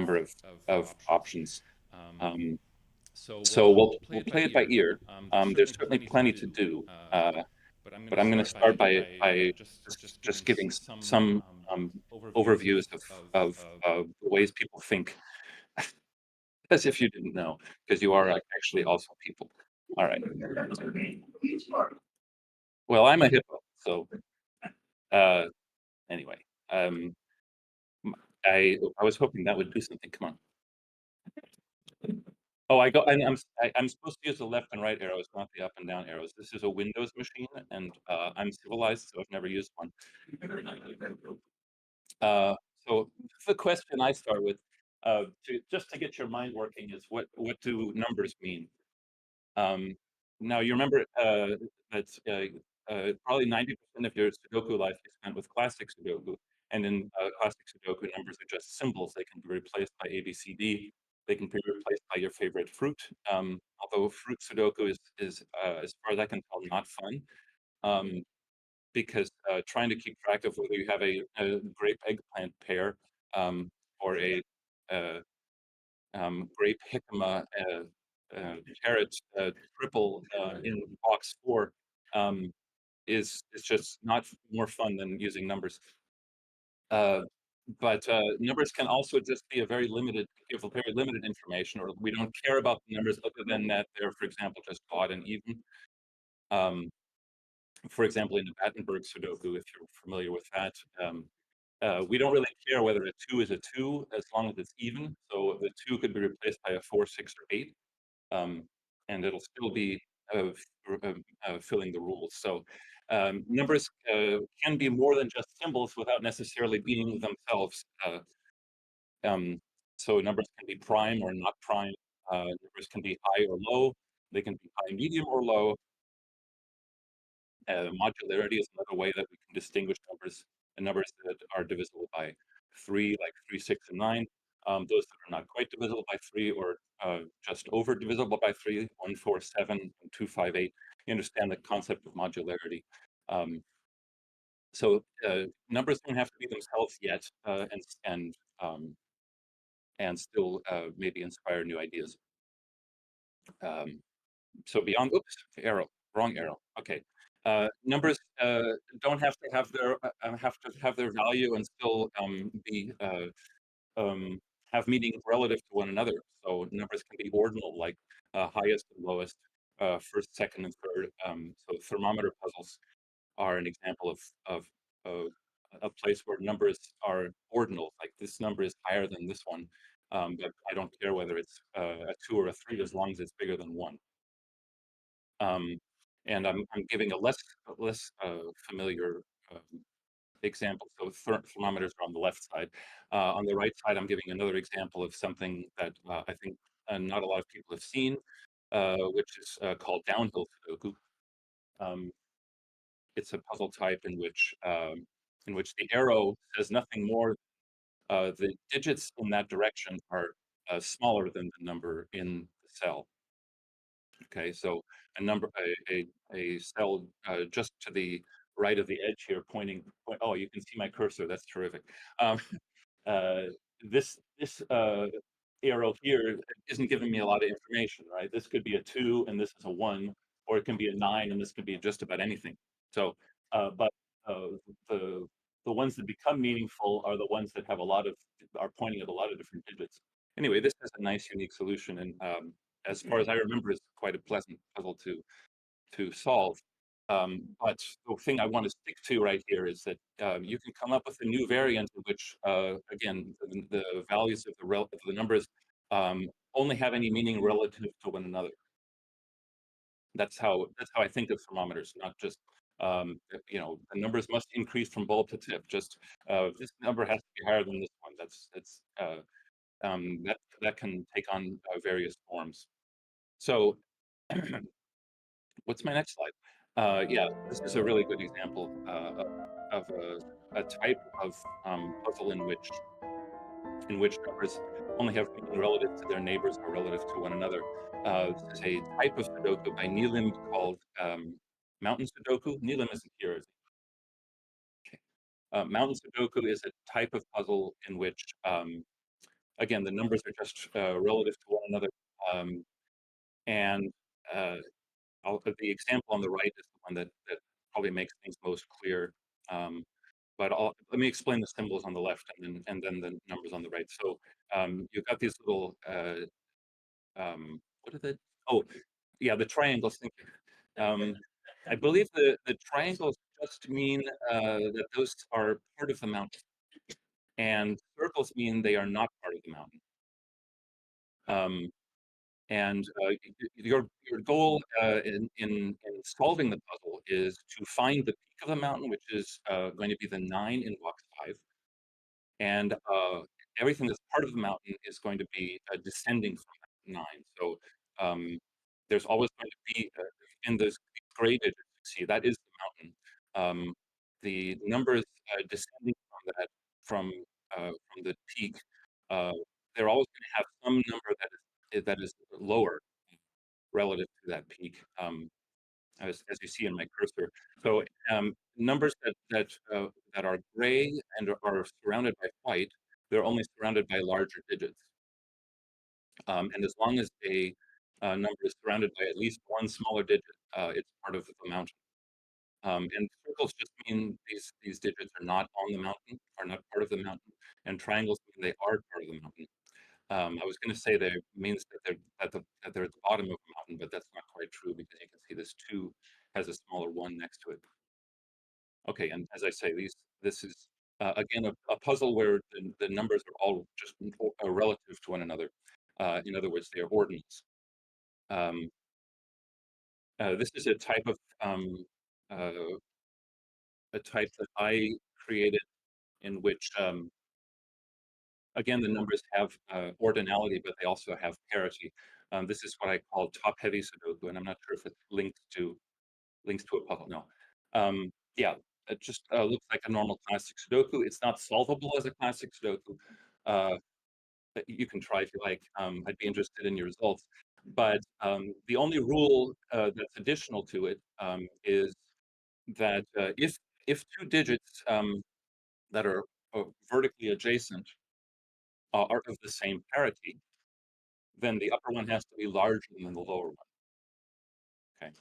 number of options. Um, so we'll play it by ear. There's certainly plenty to do, but I'm going to start by just giving some overviews of the ways people think, as if you didn't know, because you are actually also people. All right. Well, I'm a hippo, so anyway, I was hoping that would do something. Come on. Oh, I'm supposed to use the left and right arrows, not the up and down arrows. This is a Windows machine, and I'm civilized, so I've never used one. So the question I start with, just to get your mind working, is what do numbers mean? Now you remember that probably 90% of your Sudoku life is spent with classic Sudoku, and in classic Sudoku, numbers are just symbols. They can be replaced by A, B, C, D. They can be replaced by your favorite fruit. Although fruit Sudoku is as far as I can tell, not fun. Because trying to keep track of whether you have a grape eggplant pair or a uh, grape jicama carrot triple in box 4 is just not more fun than using numbers. But numbers can also just be give a very limited information, or we don't care about the numbers other than that they're, for example, just odd and even. For example, in the Battenberg Sudoku, if you're familiar with that, we don't really care whether a 2 is a 2 as long as it's even. So the 2 could be replaced by a 4, 6, or 8, and it'll still be filling the rules. So numbers can be more than just symbols without necessarily being themselves. So numbers can be prime or not prime. Numbers can be high or low. They can be high, medium, or low. Modularity is another way that we can distinguish numbers, and numbers that are divisible by 3, like 3, 6, and 9. Those that are not quite divisible by 3, or just over divisible by 3, 1, 4, 7, and 2, 5, 8. You understand the concept of modularity. So numbers don't have to be themselves yet, and still maybe inspire new ideas. So beyond, oops, wrong arrow. Okay. Numbers don't have to have their value and still have meaning relative to one another. So numbers can be ordinal, like highest and lowest, first, second, and third. So thermometer puzzles are an example of a place where numbers are ordinal. Like this number is higher than this one, but I don't care whether it's a 2 or a 3 as long as it's bigger than 1. And I'm giving a less familiar example. So thermometers are on the left side. On the right side, I'm giving another example of something that I think not a lot of people have seen, which is called downhill Sudoku. It's a puzzle type in which the arrow says nothing more. The digits in that direction are smaller than the number in the cell. Okay, so a cell just to the right of the edge here, oh, you can see my cursor. That's terrific. Um, uh, this arrow here isn't giving me a lot of information, right? This could be a 2, and this is a 1, or it can be a 9, and this could be just about anything. So, but the the ones that become meaningful are the ones that are pointing at a lot of different digits. Anyway, this is a nice, unique solution, and as far as I remember, is quite a pleasant puzzle to solve. But the thing I want to stick to right here is that you can come up with a new variant in which, again, the values of the numbers only have any meaning relative to one another. That's how I think of thermometers, not just the numbers must increase from bulb to tip. Just this number has to be higher than this one. That can take on various forms. So what's my next slide? Yeah, this is a really good example of a type of puzzle in which numbers only have meaning relative to their neighbors or relative to one another. This is a type of Sudoku by Neelam called Mountain Sudoku. Neelam isn't here, is he? Okay. Mountain Sudoku is a type of puzzle in which again, the numbers are just relative to one another. Um, and uh, the example on the right is the one that probably makes things most clear. Um, but let me explain the symbols on the left and then the numbers on the right. So you've got these little what are the oh yeah, the triangles. Thank you. I believe the triangles just mean that those are part of the mountain, and circles mean they are not part of the mountain. Um, and your goal in solving the puzzle is to find the peak of the mountain, which is going to be the 9 in box 5, and everything that's part of the mountain is going to be descending from that 9. So there's always going to be in those gray digits you see, that is the mountain. The numbers descending from that from the peak, uh, they're always going to have some number that is lower relative to that peak, as you see in my cursor. So numbers that are gray and are surrounded by white, they're only surrounded by larger digits. And as long as a number is surrounded by at least one smaller digit, it's part of the mountain. And circles just mean these digits are not on the mountain, are not part of the mountain, and triangles mean they are part of the mountain. I was going to say that means that they're at the bottom of the mountain, but that's not quite true because you can see this 2 has a smaller 1 next to it. Okay, and as I say, this is again a puzzle where the numbers are all just relative to one another. In other words, they are ordinals. Um, this is uh, a type that I created in which again, the numbers have ordinality, but they also have parity. This is what I call top-heavy Sudoku, and I'm not sure if it links to a puzzle. No. Yeah, it just looks like a normal classic Sudoku. It's not solvable as a classic Sudoku. Uh, but you can try if you like. I'd be interested in your results. But the only rule that's additional to it is that if two digits that are vertically adjacent are of the same parity, then the upper one has to be larger than the lower one. Okay,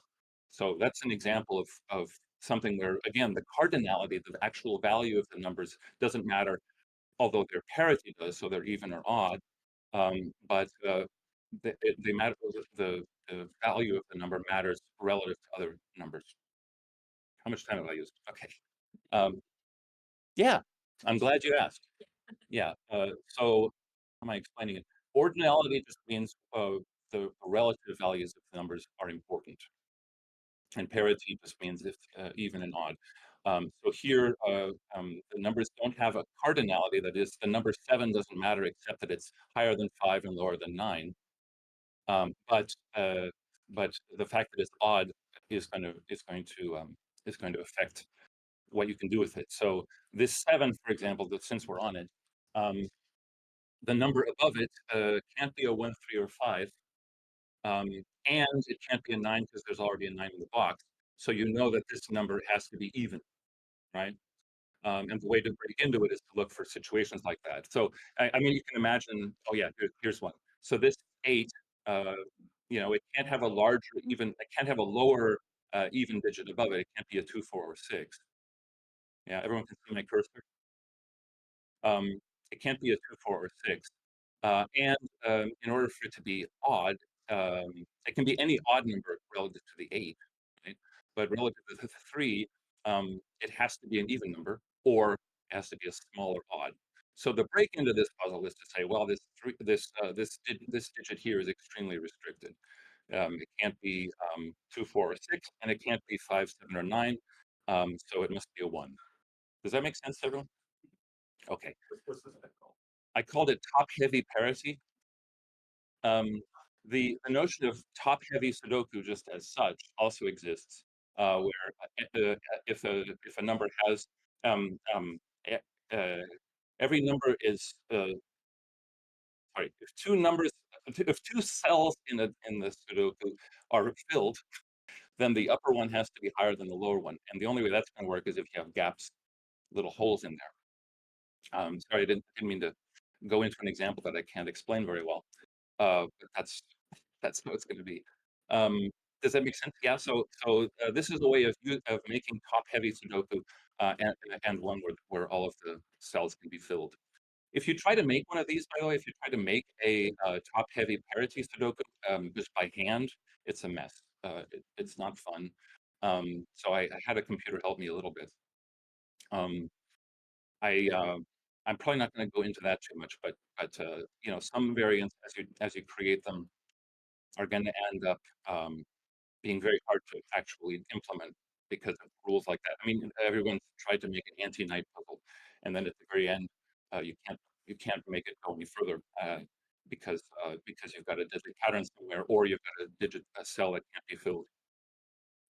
so that's an example of something where, again, the cardinality, the actual value of the numbers doesn't matter, although their parity does, so they're even or odd. But they matter. The value of the number matters relative to other numbers. How much time have I used? Okay. Um, yeah, I'm glad you asked. Yeah. So, how am I explaining it? Ordinality just means the relative values of the numbers are important, and parity just means if even and odd. So here, the numbers don't have a cardinality. That is, the number 7 doesn't matter except that it's higher than 5 and lower than 9. Um, but uh, but the fact that it's odd is going to affect what you can do with it. So this 7, for example, that since we're on it, um, the number above it can't be a 1, 3, or 5, um, and it can't be a 9 because there's already a 9 in the box. So you know that this number has to be even, right? And the way to break into it is to look for situations like that. So I mean, you can imagine. Oh yeah, here's one. So this 8, uh, it can't have a larger even. It can't have a lower even digit above it. It can't be a 2, 4, or 6. Yeah, everyone can see my cursor. Um, it can't be a 2, 4, or 6. And in order for it to be odd, it can be any odd number relative to the 8, right? But relative to the 3, it has to be an even number, or it has to be a smaller odd. So the break into this puzzle is to say, well, this digit here is extremely restricted. It can't be 2, 4, or 6, and it can't be 5, 7, or 9. So it must be a 1. Does that make sense, everyone? Okay. What's this called? I called it top-heavy parity. Um, the notion of top-heavy Sudoku just as such also exists, where if a number has e- uh, every number is sorry, if two cells in the Sudoku are filled, then the upper one has to be higher than the lower one, and the only way that's going to work is if you have gaps, little holes in there. Sorry, I didn't mean to go into an example that I can't explain very well. But that's how it's going to be. Um, does that make sense? Yeah. So this is a way of making top-heavy Sudoku, and one where all of the cells can be filled. If you try to make one of these, by the way, if you try to make a top-heavy parity Sudoku just by hand, it's a mess. It's not fun. So I had a computer help me a little bit. Um, I I'm probably not going to go into that too much, but some variants as you create them are going to end up being very hard to actually implement because of rules like that. I mean, everyone's tried to make an anti-knight puzzle, and then at the very end, you can't make it go any further because you've got a deadly pattern somewhere, or you've got a cell that can't be filled.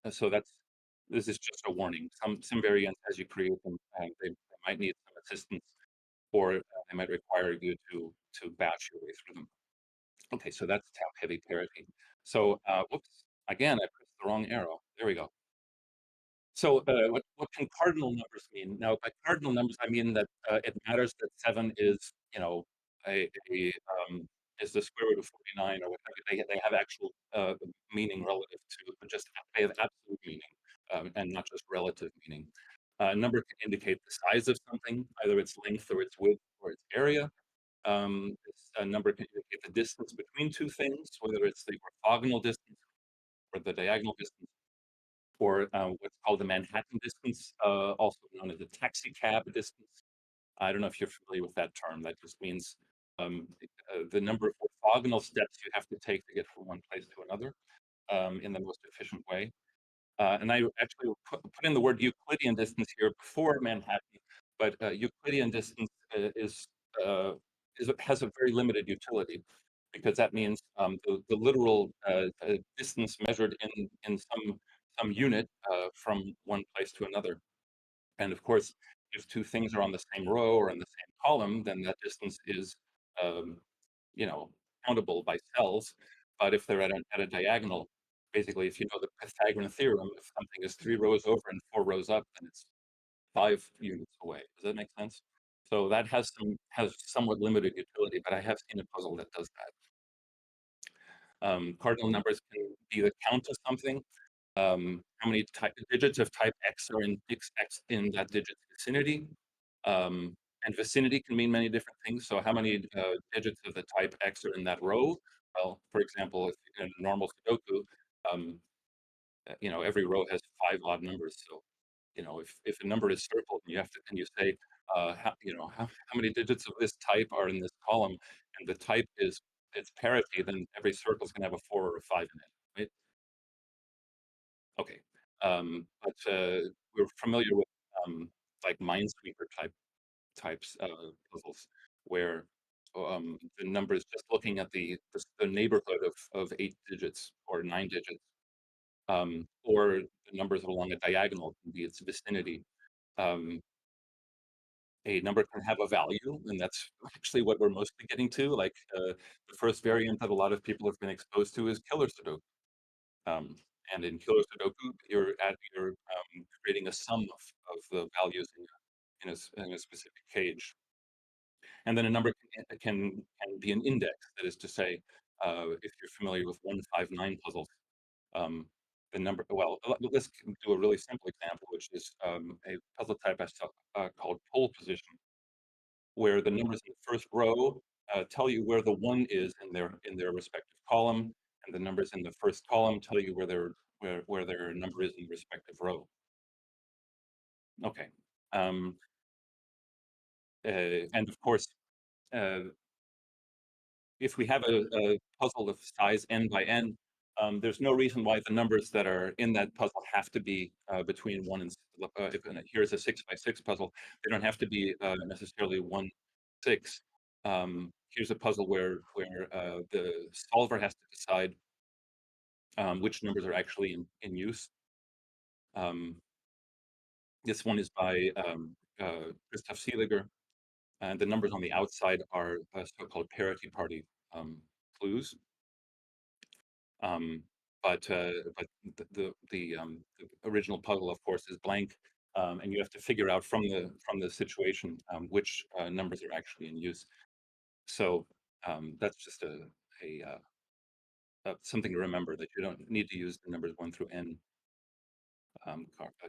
So this is just a warning. Some variants, as you create them, they might need some assistance, or they might require you to batch your way through them. Okay, so that's top-heavy parity. So, whoops, again, I pressed the wrong arrow. There we go. So, what can cardinal numbers mean? Now, by cardinal numbers, I mean that it matters that 7 is, a is the square root of 49 or whatever. They have actual meaning relative to just they have absolute meaning, and not just relative meaning. A number can indicate the size of something, either its length or its width or its area. This number can indicate the distance between two things, whether it's the orthogonal distance or the diagonal distance, or what's called the Manhattan distance, also known as the taxi cab distance. I don't know if you're familiar with that term. That just means the number of orthogonal steps you have to take to get from one place to another in the most efficient way. And I actually put in the word Euclidean distance here before Manhattan, but Euclidean distance has a very limited utility because that means the literal distance measured in some unit from one place to another. And of course, if two things are on the same row or in the same column, then that distance is um, you know, countable by cells. But if they're at a diagonal, basically, if you know the Pythagorean theorem, if something is 3 rows over and 4 rows up, then it's 5 units away. Does that make sense? So that has somewhat limited utility, but I have seen a puzzle that does that. Cardinal numbers can be the count of something. How many digits of type X are in that digit's vicinity? Um, and vicinity can mean many different things. So how many digits of the type X are in that row? Well, for example, if in a normal Sudoku, um, every row has 5 odd numbers. So, if a number is circled and you say, how many digits of this type are in this column, and the type is its parity, then every circle is going to have a 4 or a 5 in it, right? Okay. But we're familiar with like Minesweeper types puzzles where the numbers just looking at the neighborhood of 8 digits or 9 digits, or the numbers along a diagonal can be its vicinity. Um, a number can have a value, and that's actually what we're mostly getting to. Like the first variant that a lot of people have been exposed to is killer Sudoku. Um, and in killer Sudoku, you're creating a sum of the values in a specific cage. And then a number can be an index. That is to say, if you're familiar with 159 puzzles, um, the number. Well, let's do a really simple example, which is a puzzle type called pole position, where the numbers in the first row tell you where the one is in their respective column, and the numbers in the first column tell you where their number is in the respective row. Okay. Um, and of course, uh, if we have a puzzle of size n by n, there's no reason why the numbers that are in that puzzle have to be between one and here's a 6 by 6 puzzle. They don't have to be necessarily 1, 6. Here's a puzzle where the solver has to decide which numbers are actually in use. Um, this one is by Christoph Seeliger, and the numbers on the outside are so-called parity party clues. Um, but the original puzzle, of course, is blank, and you have to figure out from the situation which numbers are actually in use. So that's just something to remember, that you don't need to use the numbers 1 through n.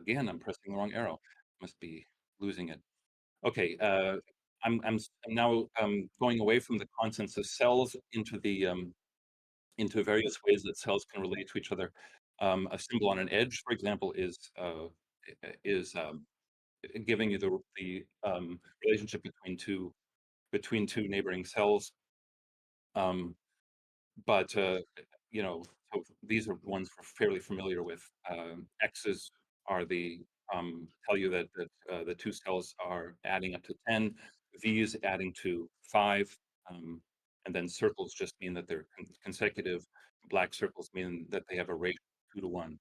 Again, I'm pressing the wrong arrow. Must be losing it. Okay, I'm now going away from the constants of cells into various ways that cells can relate to each other. A symbol on an edge, for example, is giving you the relationship between two neighboring cells. Um, but so these are ones we're fairly familiar with. X's are tell you that the two cells are adding up to 10. V's adding to 5. Um, and then circles just mean that they're consecutive. Black circles mean that they have a ratio of 2 to 1.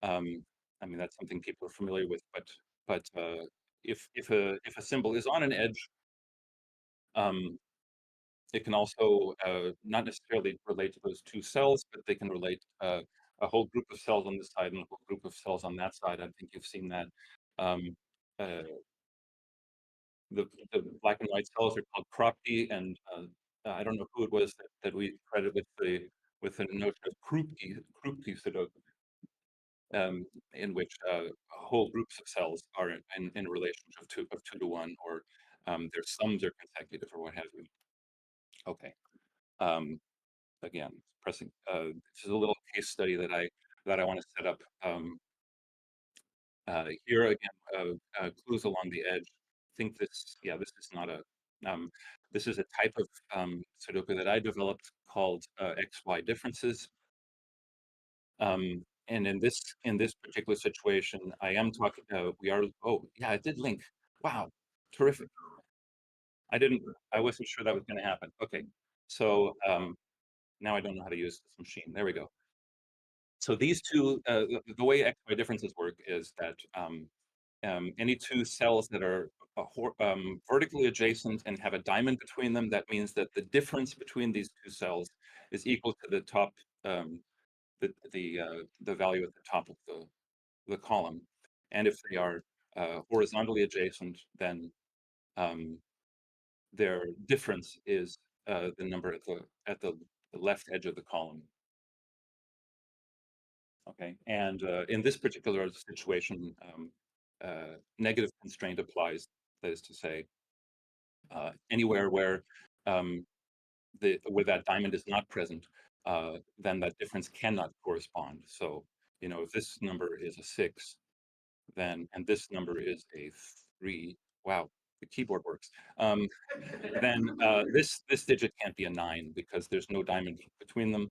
I mean, that's something people are familiar with, but if a symbol is on an edge, um, it can also not necessarily relate to those two cells, but they can relate a whole group of cells on this side and a whole group of cells on that side. I think you've seen that. Um, uh, the black and white cells are called Kropki, and I don't know who it was that we credited with the notion of Krupke Sudoku, in which whole groups of cells are in a relationship of 2 to 1, or their sums are consecutive, or what have you. Okay. Um, Again, pressing. This is a little case study that I want to set up. Here again, clues along the edge. I think this is not a. This is a type of Sudoku that I developed called XY differences. And in this particular situation, I am talking. We are. Oh yeah, it did link. Wow, terrific. I didn't. I wasn't sure that was going to happen. Okay, so now I don't know how to use this machine. There we go. So these two, the way XY differences work is that any two cells that are vertically adjacent and have a diamond between them, that means that the difference between these two cells is equal to the top, the value at the top of the column. And if they are horizontally adjacent, then their difference is the number at the left edge of the column. Okay, and in this particular situation, negative constraint applies. That is to say, anywhere where that diamond is not present, then that difference cannot correspond. So, if this number is a 6, and this number is a 3, wow, the keyboard works. Then this digit can't be a 9 because there's no diamond between them.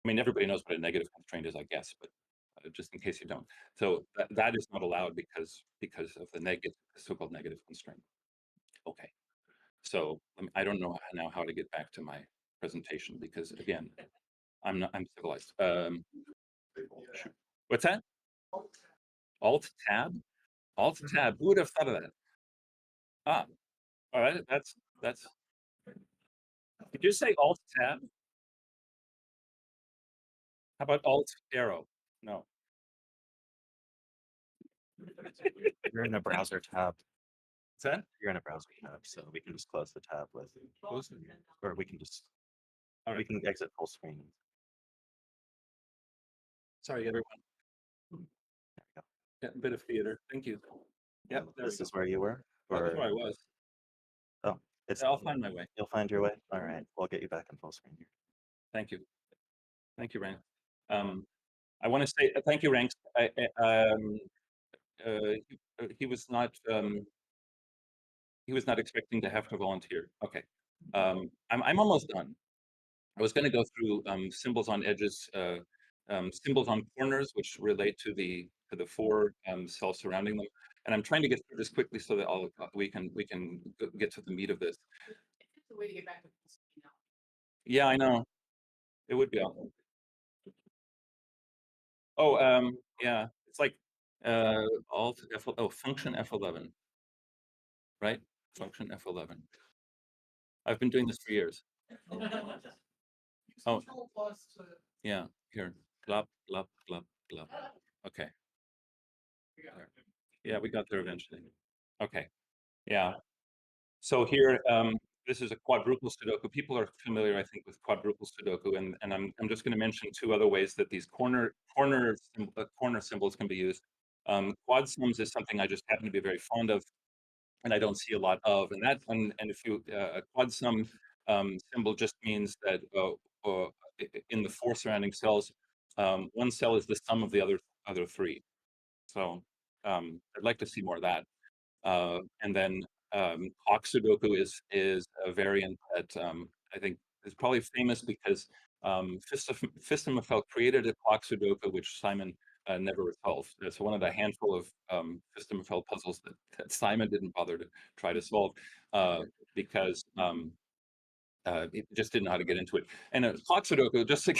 I mean, everybody knows what a negative constraint is, I guess, but just in case you don't. So that is not allowed because of the so-called negative constraint. Okay. So I don't know now how to get back to my presentation because again, I'm civilized. Shoot. What's that? Alt tab? Alt tab. Who would have thought of that? Ah, all right. That's. Did you say alt tab? How about alt arrow? No. You're in a browser tab. What's that? You're in a browser tab, so we can just close the tab with, Close it. or we can just, All right. we can exit full screen. Sorry, everyone. There we go. Yeah, a bit of theater. Thank you. Yeah, This is where you were? That's Or, where I was. oh, it's, I'll find my way. you'll find your way? All right, we'll get you back in full screen here. Thank you. Thank you, Rank. I want to say thank you, Ranks. He was not expecting to have to volunteer. Okay. I'm almost done. I was going to go through symbols on edges, symbols on corners, which relate to the four cells surrounding them, and I'm trying to get through this quickly so that we can get to the meat of this. It's a way to get back to full screen now. Yeah, I know. It would be awful. Oh, yeah, it's like alt F. Oh, function F11, right? Function F11. I've been doing this for years. Oh. Yeah, here. Glop, glop, glop, glop. Okay. Yeah, we got there eventually. Okay. Yeah. So here, this is a quadruple Sudoku. People are familiar, I think, with quadruple Sudoku, and I'm just going to mention two other ways that these corner symbols can be used. Quad sums is something I just happen to be very fond of, and I don't see a lot of. And if you a quad sum symbol just means that in the four surrounding cells, one cell is the sum of the other three. So I'd like to see more of that. And then Hawk Sudoku is a variant that I think is probably famous because Fistemafel created a clock Sudoku, which Simon never resolved. It's one of the handful of Fistemafel puzzles that Simon didn't bother to try to solve because it just didn't know how to get into it. And clock Sudoku, just to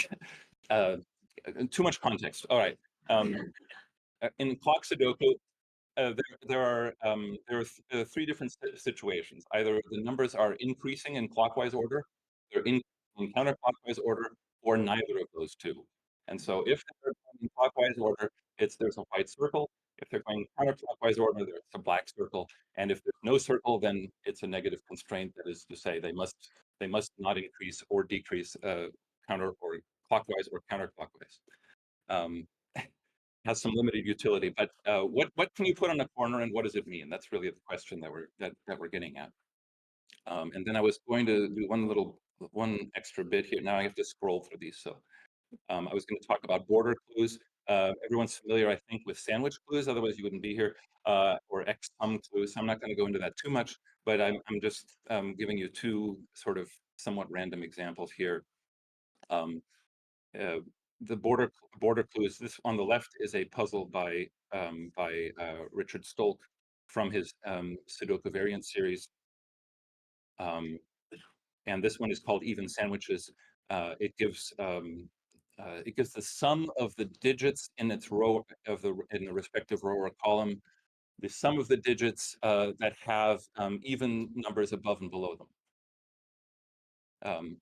too much context. All right. In clock Sudoku, there are three different situations. Either the numbers are increasing in clockwise order, they're in counterclockwise order, or neither of those two. And so if they're going in clockwise order, there's a white circle. If they're going counterclockwise order, there's a black circle. And if there's no circle, then it's a negative constraint. That is to say, they must not increase or decrease counter or clockwise or counterclockwise. Um, has some limited utility, but what can you put on a corner and what does it mean? That's really the question that we're getting at. And then I was going to do one extra bit here. Now I have to scroll through these. So I was going to talk about border clues. Everyone's familiar, I think, with sandwich clues. Otherwise, you wouldn't be here. Or X-sum clues. So I'm not going to go into that too much, but I'm just giving you two sort of somewhat random examples here. Um, uh, the border clues. This on the left is a puzzle by Richard Stolk from his Sudoku variant series, and this one is called Even Sandwiches. It gives the sum of the digits in its row in the respective row or column, the sum of the digits that have even numbers above and below them.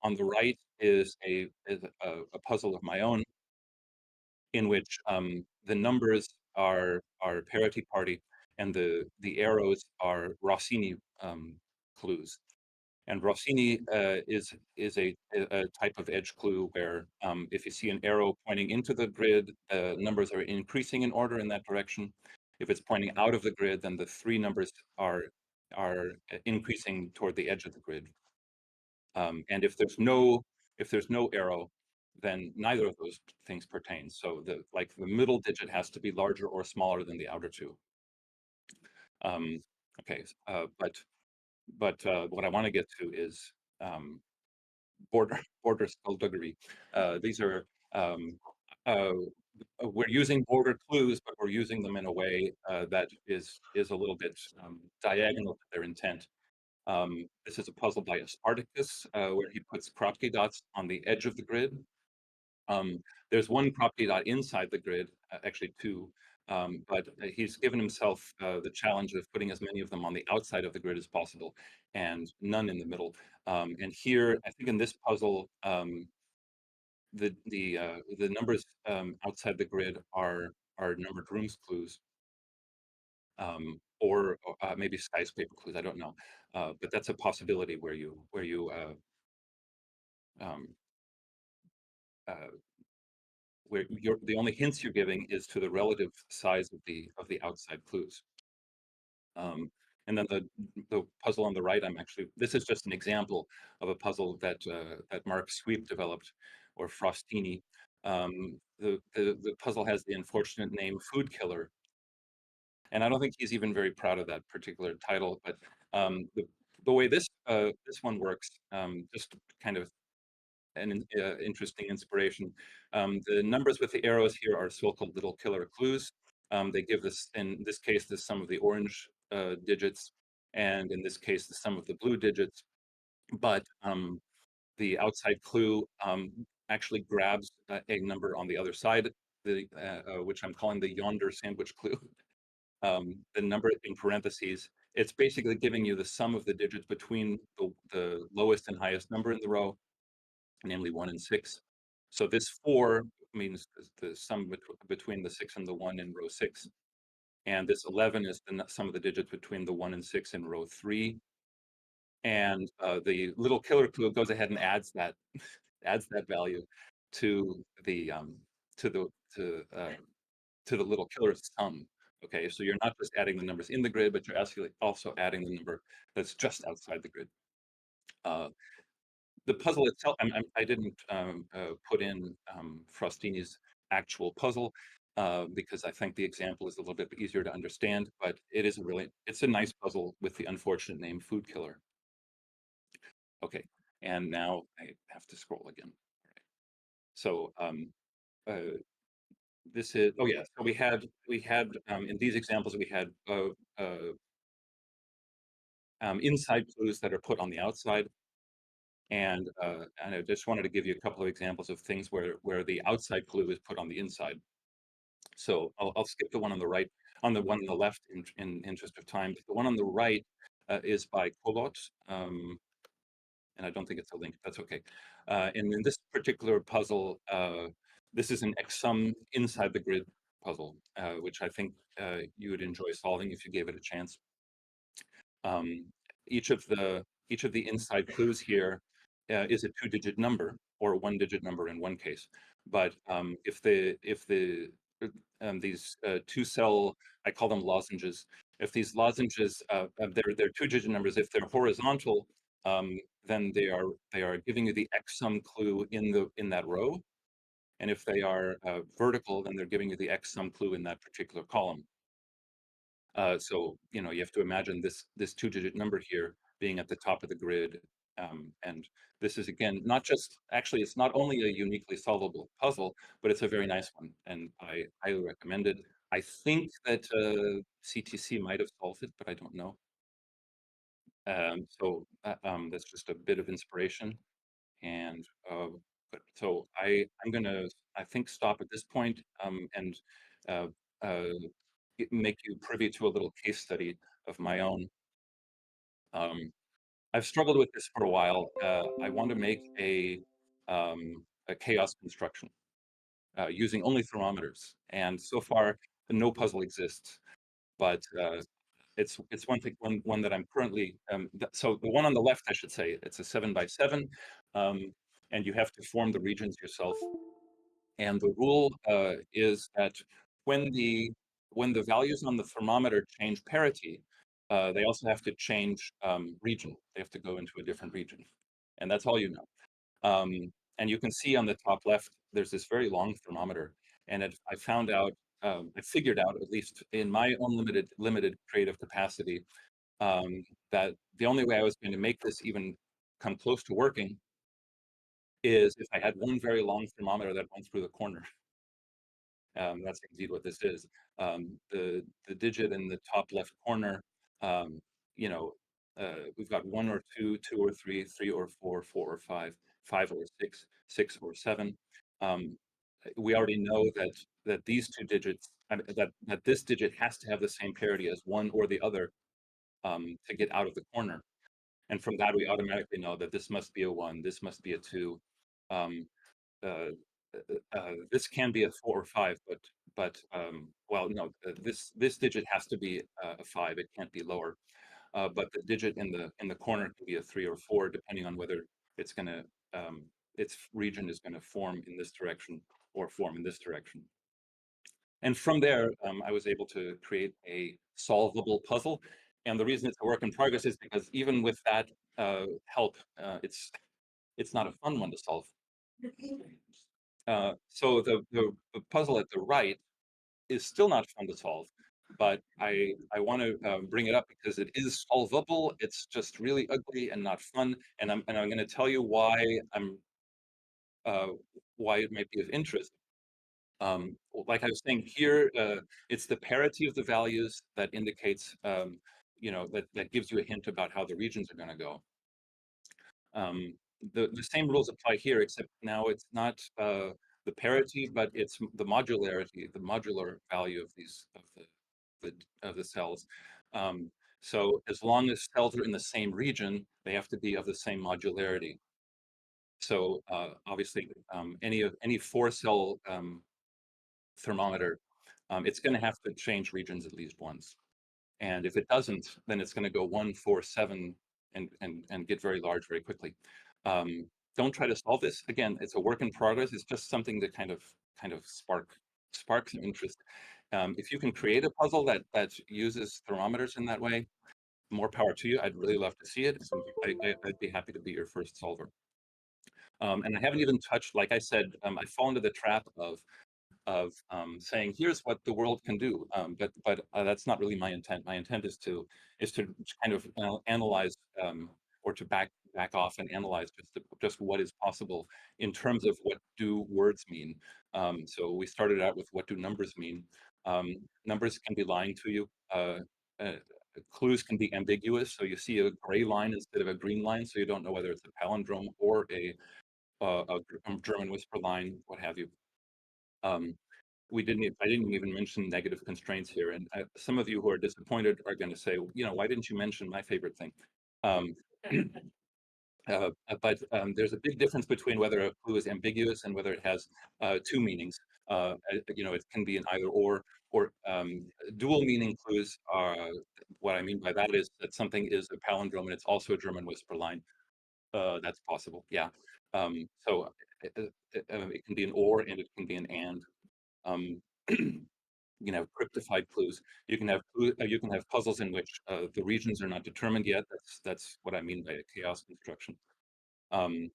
On the right is a puzzle of my own, in which the numbers are parity party, and the arrows are Rossini clues. And Rossini is a type of edge clue where if you see an arrow pointing into the grid, numbers are increasing in order in that direction. If it's pointing out of the grid, then the three numbers are increasing toward the edge of the grid. And if there's no arrow, then neither of those things pertain. So the middle digit has to be larger or smaller than the outer two. Okay, but what I want to get to is border skullduggery. These are we're using border clues, but we're using them in a way that is a little bit diagonal to their intent. This is a puzzle by Spartacus, where he puts Kropke dots on the edge of the grid. There's one Kropke dot inside the grid, actually two, but he's given himself the challenge of putting as many of them on the outside of the grid as possible, and none in the middle. And here, I think in this puzzle, the numbers outside the grid are numbered rooms clues, or maybe skyscraper clues. I don't know, but that's a possibility where um, uh, the only hints you're giving is to the relative size of the outside clues. And then the puzzle on the right, this is just an example of a puzzle that Mark Sweep developed, or Frostini. The puzzle has the unfortunate name Food Killer, and I don't think he's even very proud of that particular title. But the way this one works, just kind of an interesting inspiration. The numbers with the arrows here are so-called little killer clues. They give this, in this case, the sum of the orange digits, and in this case, the sum of the blue digits. But the outside clue actually grabs a number on the other side, which I'm calling the yonder sandwich clue. The number in parentheses, it's basically giving you the sum of the digits between the lowest and highest number in the row, namely 1 and 6. So this 4 means the sum between the 6 and the 1 in row 6. And this 11 is the sum of the digits between the 1 and 6 in row 3. and the little killer clue goes ahead and adds that adds that value to the to the to uh, to the little killer sum. Okay, so you're not just adding the numbers in the grid, but you're actually also adding the number that's just outside the grid. Uh, the puzzle itself, I didn't put in Frostini's actual puzzle because I think the example is a little bit easier to understand, but it's a nice puzzle with the unfortunate name Food Killer. Okay, and now I have to scroll again. All right. So uh, this is, oh yeah, so we had in these examples, we had inside clues that are put on the outside. And I just wanted to give you a couple of examples of things where the outside clue is put on the inside. So I'll skip the one on the right, on the one on the left in interest of time. The one on the right is by Kolot, and I don't think it's a link. That's okay. And in this particular puzzle, this is an X-sum inside the grid puzzle, which I think you would enjoy solving if you gave it a chance. Um, each of the inside clues here is a two-digit number or a one-digit number in one case. But if these two-cell, I call them lozenges. If these lozenges, they're two-digit numbers. If they're horizontal, then they are giving you the X-sum clue in that row. And if they are vertical, then they're giving you the X-sum clue in that particular column. So you know, you have to imagine this two-digit number here being at the top of the grid, and this is again not just actually it's not only a uniquely solvable puzzle, but it's a very nice one, and I highly recommend it. I think that CTC might have solved it, but I don't know. That's just a bit of inspiration, and but so I'm gonna I think stop at this point and uh, uh, make you privy to a little case study of my own. Um, I've struggled with this for a while. I want to make a chaos construction using only thermometers, and so far no puzzle exists. But it's one that I'm currently so the one on the left, I should say, it's a 7 by 7, and you have to form the regions yourself. And the rule is that when the when the values on the thermometer change parity, they also have to change region. They have to go into a different region, and that's all you know. And you can see on the top left, there's this very long thermometer, and I found out, I figured out, at least in my own limited creative capacity, that the only way I was going to make this even come close to working is if I had one very long thermometer that went through the corner. That's indeed what this is. The digit in the top left corner, um, you know, we've got 1 or 2, 2 or 3, 3 or 4, 4 or 5, 5 or 6, 6 or 7. Um, we already know that these two digits, that this digit has to have the same parity as one or the other to get out of the corner. And from that, we automatically know that this must be a 1, this must be a 2. Um, uh, this can be a 4 or 5, but well, no, this digit has to be a 5. It can't be lower. But the digit in the corner can be a 3 or 4, depending on whether it's going to its region is going to form in this direction or form in this direction. And from there, I was able to create a solvable puzzle. And the reason it's a work in progress is because even with that help, it's not a fun one to solve. So the puzzle at the right is still not fun to solve, but I want to bring it up because it is solvable. It's just really ugly and not fun, and I'm going to tell you uh, why it might be of interest. Like I was saying here, it's the parity of the values that indicates, you know, that gives you a hint about how the regions are going to go. The same rules apply here, except now it's not the parity, but it's the modularity, the modular value of these of the cells. So as long as cells are in the same region, they have to be of the same modularity. So obviously, any 4-cell thermometer, it's going to have to change regions at least once. And if it doesn't, then it's going to go 1, 4, 7, and get very large very quickly. Don't try to solve this. Again, it's a work in progress. It's just something to kind of spark some interest. If you can create a puzzle that uses thermometers in that way, more power to you. I'd really love to see it. So I'd be happy to be your first solver. And I haven't even touched, like I said, I fall into the trap of saying here's what the world can do, but that's not really my intent. My intent is to kind of analyze, or to back off and analyze just what is possible in terms of what do words mean. So we started out with what do numbers mean. Numbers can be lying to you. Uh, Clues can be ambiguous, so you see a gray line instead of a green line, so you don't know whether it's a palindrome or a German whisper line, what have you. Um, I didn't even mention negative constraints here, and some of you who are disappointed are going to say, why didn't you mention my favorite thing? Um, there's a big difference between whether a clue is ambiguous and whether it has two meanings. It can be an either or dual meaning clues are, what I mean by that is that something is a palindrome and it's also a German whisper line. That's possible, yeah. So it can be an or and it can be an and. Um, you can have cryptified clues. You can have puzzles in which the regions are not determined yet. That's what I mean by a chaos construction. And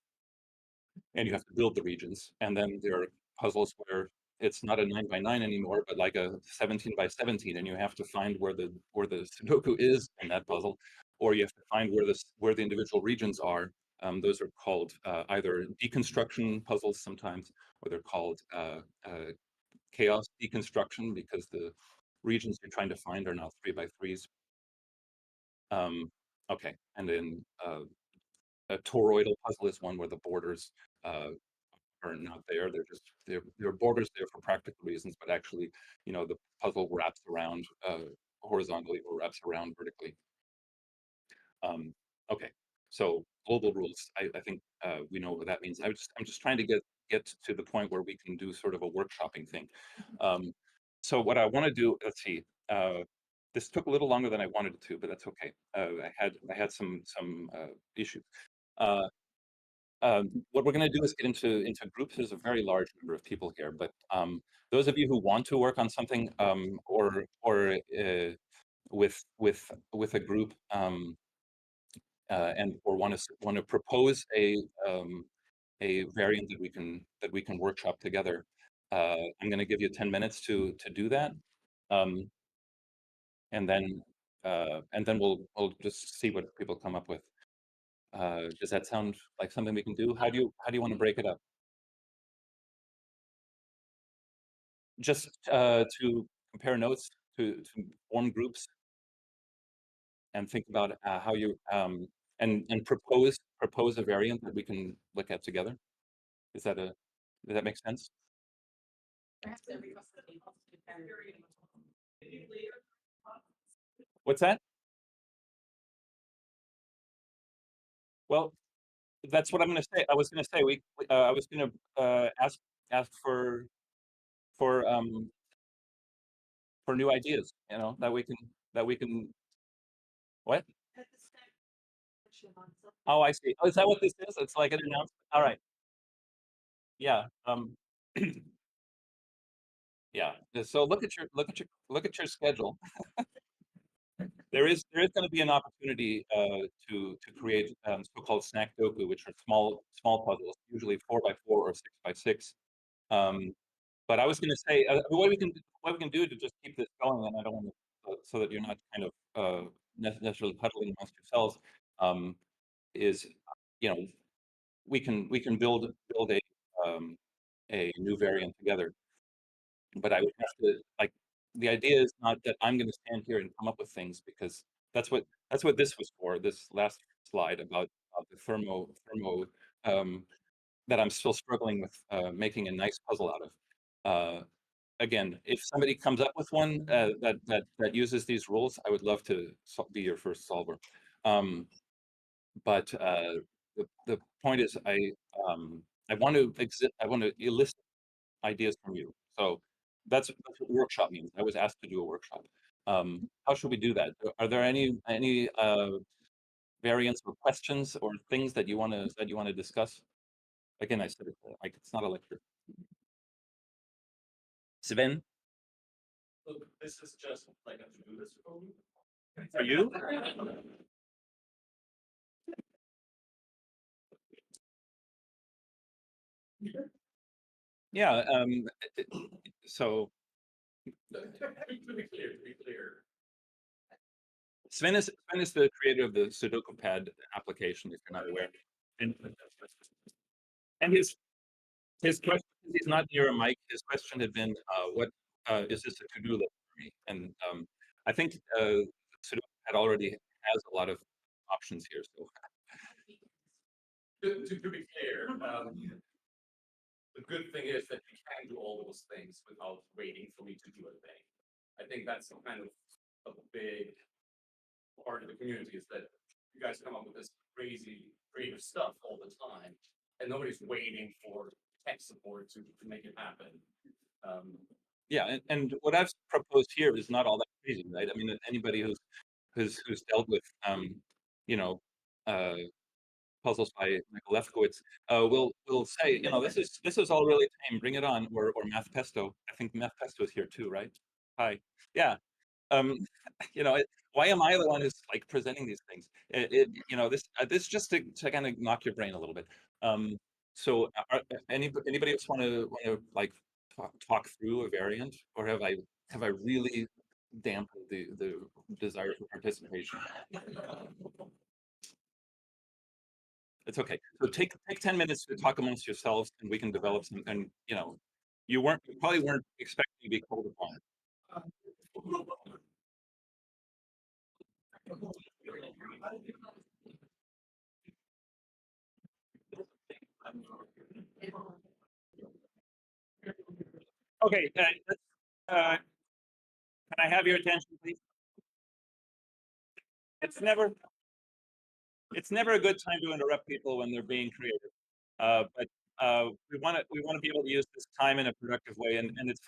you have to build the regions. And then there are puzzles where it's not a 9 by 9 anymore, but like a 17 by 17, and you have to find where the Sudoku is in that puzzle, or you have to find where the individual regions are. Those are called either deconstruction puzzles sometimes, or they're called chaos deconstruction because the regions you're trying to find are now 3 by 3s. Okay, and then a toroidal puzzle is one where the borders uh, are not there. There are borders there for practical reasons, but actually, the puzzle wraps around horizontally or wraps around vertically. Okay, so global rules. I think we know what that means. I'm just trying to get to the point where we can do sort of a workshopping thing. So what I want to do, let's see. This took a little longer than I wanted it to, but that's okay. I had some issues. Uh, what we're going to do is get into groups. There's a very large number of people here, but those of you who want to work on something, or with a group, and or want to propose a variant that we can workshop together. I'm going to give you 10 minutes to do that, um, and then we'll just see what people come up with. Does that sound like something we can do? How do you want to break it up? Just to compare notes, to form groups, and think about how you and propose a variant that we can look at together. Is that a Does that make sense? Perhaps every company wants to carry. What's that? Well, that's what I'm going to say. I was going to say I was going to ask for for new ideas. That we can. What? Oh, I see. Oh, is that what this is? It's like an announcement. All right. Yeah. Yeah. So look at your schedule. There is going to be an opportunity to create so-called snack doku, which are small puzzles, usually 4 by 4 or 6 by 6. Um, but I was going to say what we can do to just keep this going, and I don't want to, so that you're not kind of necessarily huddling amongst yourselves, is we can build a new variant together. But I would have to, like, the idea is not that I'm gonna stand here and come up with things, because that's what this was for, this last slide about the thermo, um, that I'm still struggling with, making a nice puzzle out of. Again, if somebody comes up with one, that uses these rules, I would love to be your first solver. But the point is, I want to elicit ideas from you. So that's what workshop means. I was asked to do a workshop. How should we do that? Are there any variants or questions or things that you want to discuss? Again, I said it like it's not a lecture. Sven, Look, this is just like a to-do list for me. for you? Yeah. So To be clear. Sven is the creator of the Sudoku pad application, if you're not aware. And, and his question, he's not near a mic. His question had been, what is this a to-do list for me? And I think Sudoku pad already has a lot of options here. So To be clear, the good thing is that you can do all those things without waiting for me to do a thing. I think that's kind of a big part of the community is that you guys come up with this crazy creative stuff all the time, and nobody's waiting for tech support to make it happen. yeah, and what I've proposed here is not all that crazy, right? I mean, anybody who's dealt with you know uh, puzzles by Michael Lefkowitz will say, this is all really tame. Bring it on, or Math Pesto. I think Math Pesto is here too, right? Hi, yeah. Um, why am I the one who's like presenting these things? This just to kind of knock your brain a little bit. So, anybody else want to like talk through a variant, or have I really dampened the desire for participation? It's okay. So take 10 minutes to talk amongst yourselves, and we can develop some. And you probably weren't expecting to be called upon. Okay, can I have your attention, please? It's never a good time to interrupt people when they're being creative. But we want to be able to use this time in a productive way, and it's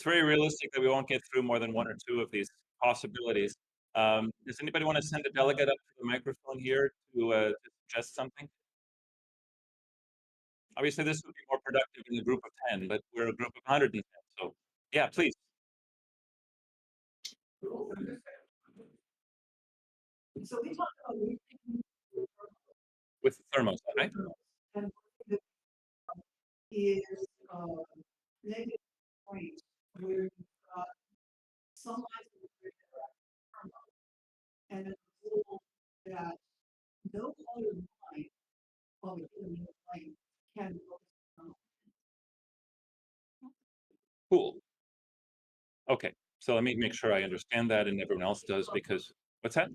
very realistic that we won't get through more than one or two of these possibilities. Does anybody want to send a delegate up to the microphone here to suggest something? Obviously, this would be more productive in a group of 10, but we're a group of 110. So, yeah, please. So we talked about With the thermos, right? and is negative point where you've got some lines of the and a rule that no other line of a given line can go. Cool. Okay, so let me make sure I understand that, and everyone else does, because what's that?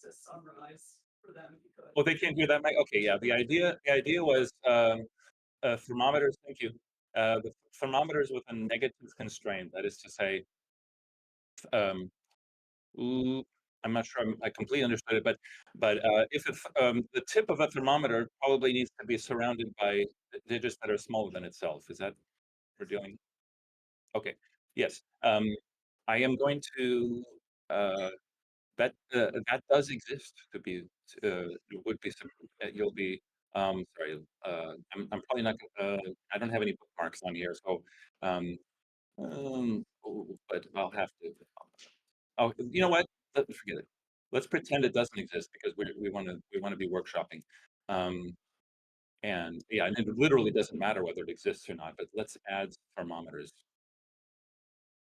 To summarize for them if you could. Oh, they can't hear that, Mike. Okay, yeah. The idea was thermometers. Thank you. The thermometers with a negative constraint. That is to say, um, ooh, I'm not sure I completely understood it, but if the tip of a thermometer probably needs to be surrounded by digits that are smaller than itself. Is that what we're doing? Okay. Yes. I am going to. That does exist. It would be some. You'll be. Sorry. I'm probably not. I don't have any bookmarks on here, so. But I'll have to. Oh, you know what? Forget it. Let's pretend it doesn't exist because we want to be workshopping. Um, and yeah, and it literally doesn't matter whether it exists or not. But let's add thermometers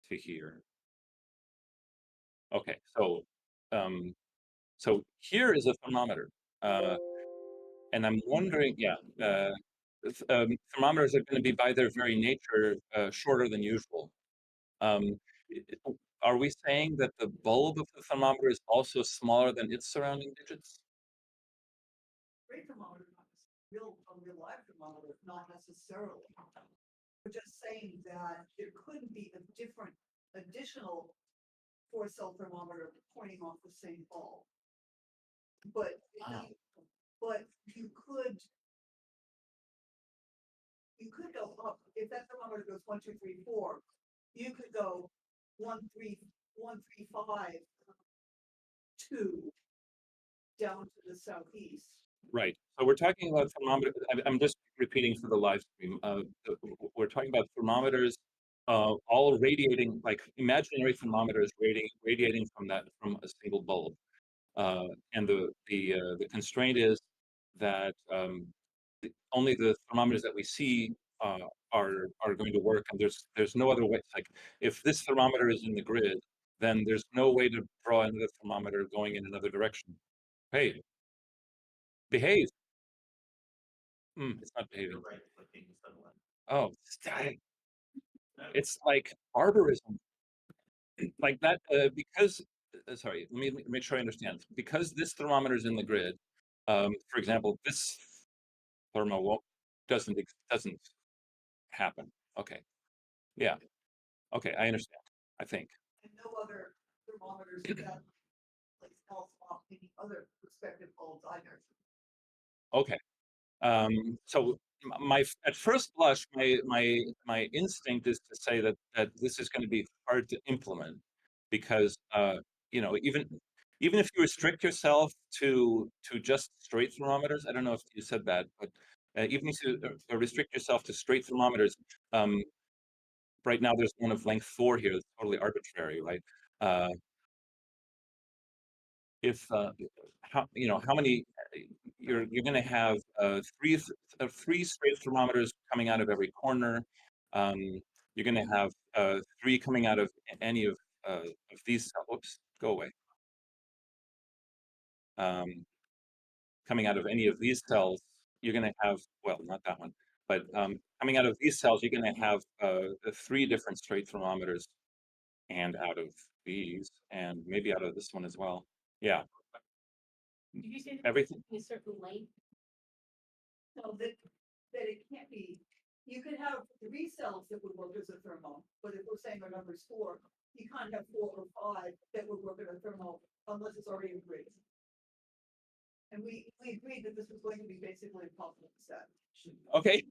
to here. Okay, um, so here is a thermometer. And I'm wondering, yeah, thermometers are going to be by their very nature shorter than usual. Um, are we saying that the bulb of the thermometer is also smaller than its surrounding digits? Great thermometer, a real live thermometer, not necessarily. We're just saying that there could be a different additional 4-cell thermometer pointing off the same bulb. But Wow. but you could go up if that thermometer goes 1, 2, 3, 4. You could go 1, 3, 1, 3, 5, 2 down to the southeast. Right. So we're talking about thermometers. I'm just repeating for the live stream. We're talking about thermometers, all radiating, like imaginary thermometers radiating from a single bulb. And the constraint is that only the thermometers that we see are going to work, and there's no other way. Like if this thermometer is in the grid, then there's no way to draw another thermometer going in another direction. Hey, behave. It's not behaving. Right clicking instead of left. Oh, it's like barbarism. Like that, because, sorry, let me make sure I understand. Because this thermometer is in the grid, for example, this thermo doesn't happen. Okay. Yeah. Okay, I understand. I think. And no other thermometers that place else off any other respective bulbs either. Okay. So my at first blush, my instinct is to say that this is going to be hard to implement because you know, even if you restrict yourself to just straight thermometers, I don't know if you said that, but even if you restrict yourself to straight thermometers, um, right now there's one of length 4 here. It's totally arbitrary, right? Uh, if how many you're going to have three straight thermometers coming out of every corner. Um, you're going to have 3 coming out of any of these cells. Oops, go away. Coming out of any of these cells, you're going to have, well, not that one, but coming out of these cells, you're going to have 3 different straight thermometers, and out of these, and maybe out of this one as well. Yeah, Did you say that everything. a certain length? So that it can't be, you could have 3 cells that would work as a thermo, but if we're saying our number's 4, you can't have 4 or 5 that would work as a thermo unless it's already in grid. And we agreed that this was going to be basically impossible to set. Okay,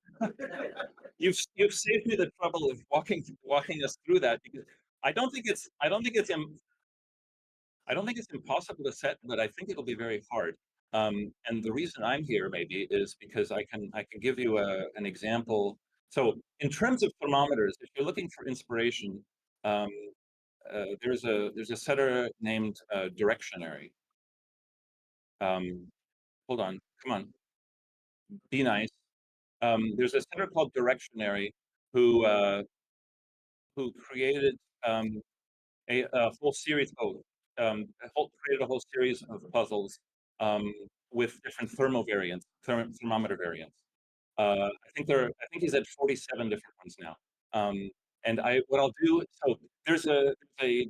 you've saved me the trouble of walking us through that, because I don't think it's impossible to set, but I think it'll be very hard. And the reason I'm here maybe is because I can give you an example. So in terms of thermometers, if you're looking for inspiration, um, there's a setter named Directionary. Hold on, come on, be nice. There's a setter called Directionary who created a whole series. Created a whole series of puzzles with different thermometer variants. I think he's at 47 different ones now. And what I'll do, so there's a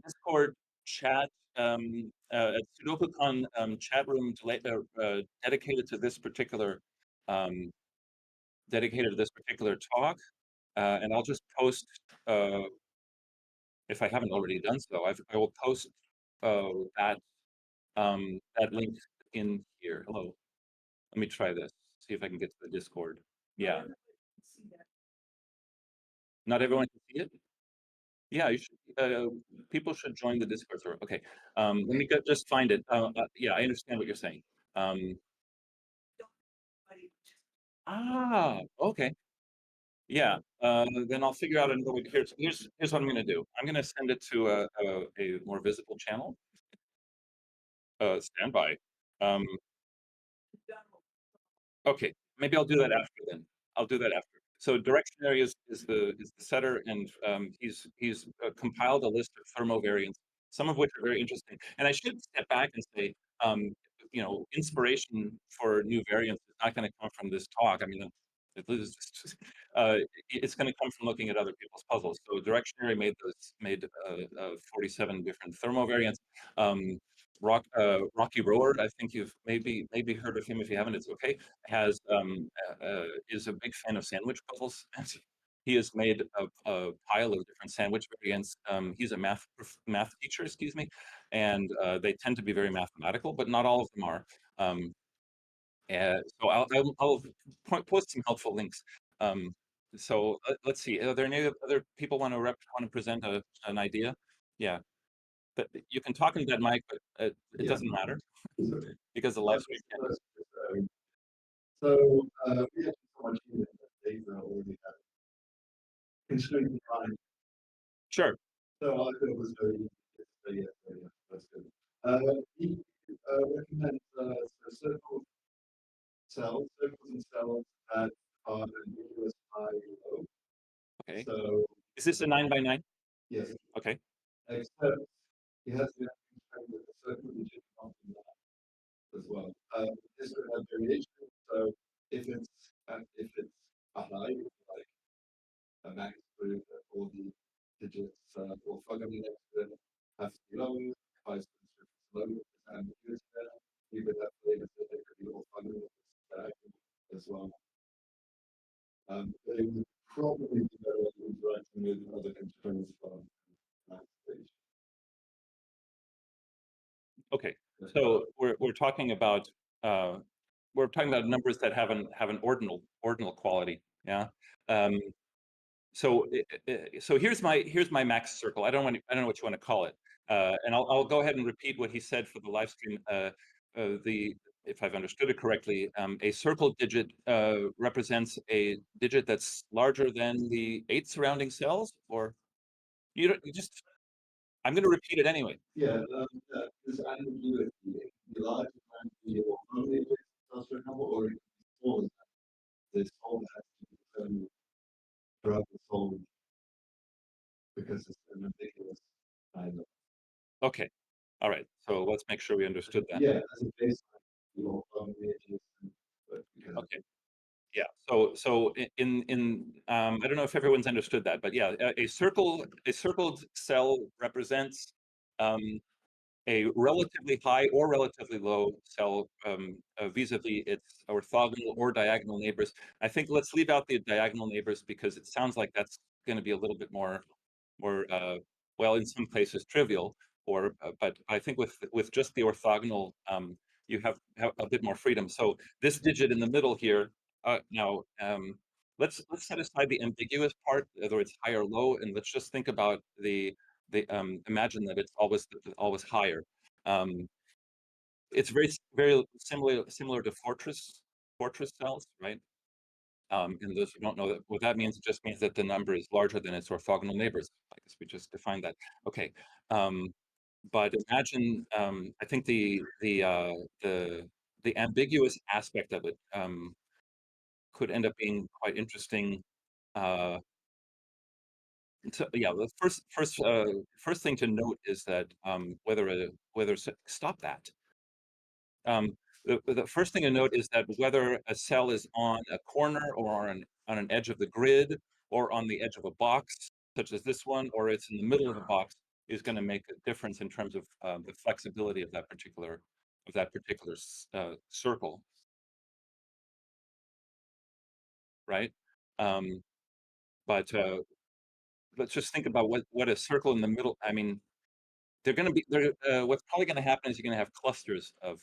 Discord chat, at SudokuCon chat room dedicated to this particular um, talk, and I'll just post, if I haven't already done so, I will post that that link in here. Hello, let me try this. See if I can get to the Discord. Yeah, See that. not everyone can see it. Yeah, you should. People should join the Discord server. Okay, let me just find it. Yeah, I understand what you're saying. Okay. Yeah, then I'll figure out another way. Here's what I'm going to do. I'm going to send it to a more visible channel. Stand by. Okay, maybe I'll do that after then. I'll do that after. So Directionary is the setter, and he's compiled a list of thermo variants, some of which are very interesting. And I should step back and say, inspiration for new variants is not going to come from this talk. I mean, it's going to come from looking at other people's puzzles. So Directionary made 47 different thermo variants. Rocky Road, I think you've maybe heard of him. If you haven't, it's okay. Is a big fan of sandwich puzzles. He has made a pile of different sandwich variants. He's a math teacher, excuse me, and they tend to be very mathematical, but not all of them are. So I'll post some helpful links. So let's see. Are there any other people want to present an idea? Yeah. But you can talk into that mic, but it Yeah. doesn't matter because the live stream can. So, we have so much data already have constrained time. Sure. So I thought it was very easy to say yes, so yeah, that's good. He recommends circles and cells that are ambiguous high low. Okay. So Is this a 9 by 9? yes, Okay. except he has the constraint with the circle digit function as well. This would have variation. So if it's a high, like a max group, all the digits orthogonally next to it have to be low, vice versa, if it's low, it's ambiguous there. You could have flavors that they could be orthogonal as well. They would probably be better at interacting with other constraints from that stage. Okay. So we're talking about numbers that have an ordinal quality. Yeah. Um, so so here's my max circle. I don't know what you want to call it. And I'll go ahead and repeat what he said for the live stream. If I've understood it correctly, a circle digit represents a digit that's larger than the 8 surrounding cells, or you just. I'm going to repeat it anyway. Yeah, this ambiguity, the larger than the only cluster number or smaller than this whole has to be determined throughout the whole because it's an ambiguous kind of. Okay. All right. So let's make sure we understood that. Yeah, as a baseline, you know, but because Okay. Yeah. So in I don't know if everyone's understood that, but yeah, a circled cell represents um, a relatively high or relatively low cell vis-a-vis its orthogonal or diagonal neighbors. I think let's leave out the diagonal neighbors because it sounds like that's going to be a little bit more well, in some cases trivial, but I think with just the orthogonal, you have a bit more freedom. So this digit in the middle here, now let's set aside the ambiguous part, whether it's high or low, and let's just think about the imagine that it's always higher. It's very similar to fortress cells, right? And those who don't know what that means, it just means that the number is larger than its orthogonal neighbors. I guess we just defined that. Okay. But imagine, I think the ambiguous aspect of it could end up being quite interesting. So yeah, the first thing to note is that stop that. The first thing to note is that whether a cell is on a corner or on an edge of the grid or on the edge of a box, such as this one, or it's in the middle of a box, is going to make a difference in terms of the flexibility of that particular circle, right? But let's just think about what a circle in the middle. I mean, what's probably going to happen is you're going to have clusters of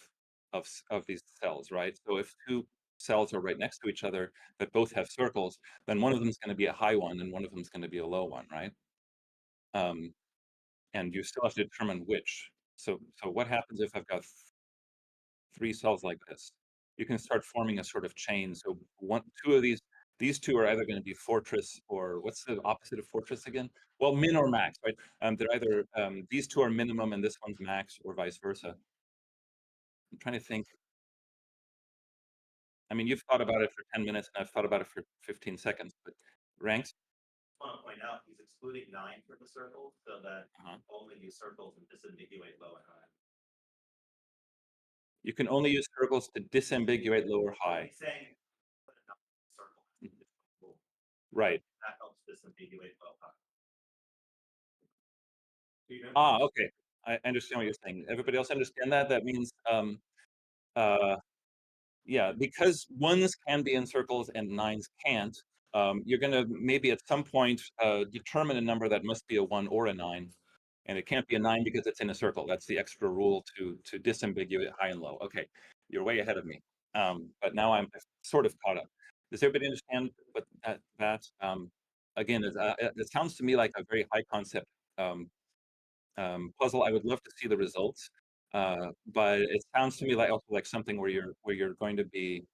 these cells, right? So if two cells are right next to each other that both have circles, then one of them is going to be a high one and one of them is going to be a low one, right? And you still have to determine which. So what happens if I've got 3 cells like this? You can start forming a sort of chain. So two of these two are either going to be fortress, or what's the opposite of fortress again? Well, min or max, right? They're either these two are minimum and this one's max, or vice versa. I'm trying to think. I mean, you've thought about it for 10 minutes and I've thought about it for 15 seconds, but ranks? I want to point out he's excluding 9 from the circle so that Uh-huh. only use circles and disambiguate low and high. You can only use circles to disambiguate low or high. He's saying put a number in the circle. Right. That helps disambiguate low high. Okay. I understand what you're saying. Everybody else understand that? That means, yeah, because ones can be in circles and nines can't, you're going to maybe at some point determine a number that must be a 1 or a 9. And it can't be a 9 because it's in a circle. That's the extra rule to disambiguate high and low. Okay, you're way ahead of me. But now I'm sort of caught up. Does everybody understand what that again, it sounds to me like a very high concept puzzle. I would love to see the results, but it sounds to me like also like something where you're going to be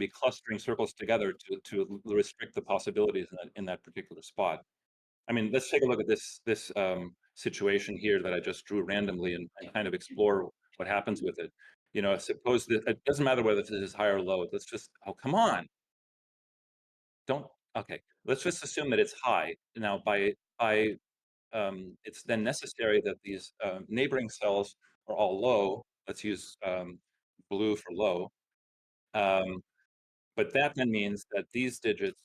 clustering circles together to restrict the possibilities in that particular spot. I mean, let's take a look at this situation here that I just drew randomly and kind of explore what happens with it. You know, suppose that it doesn't matter whether this is high or low. Let's just, oh, come on. Don't, okay. Let's just assume that it's high. Now, it's then necessary that these neighboring cells are all low. Let's use blue for low. But that then means that these digits,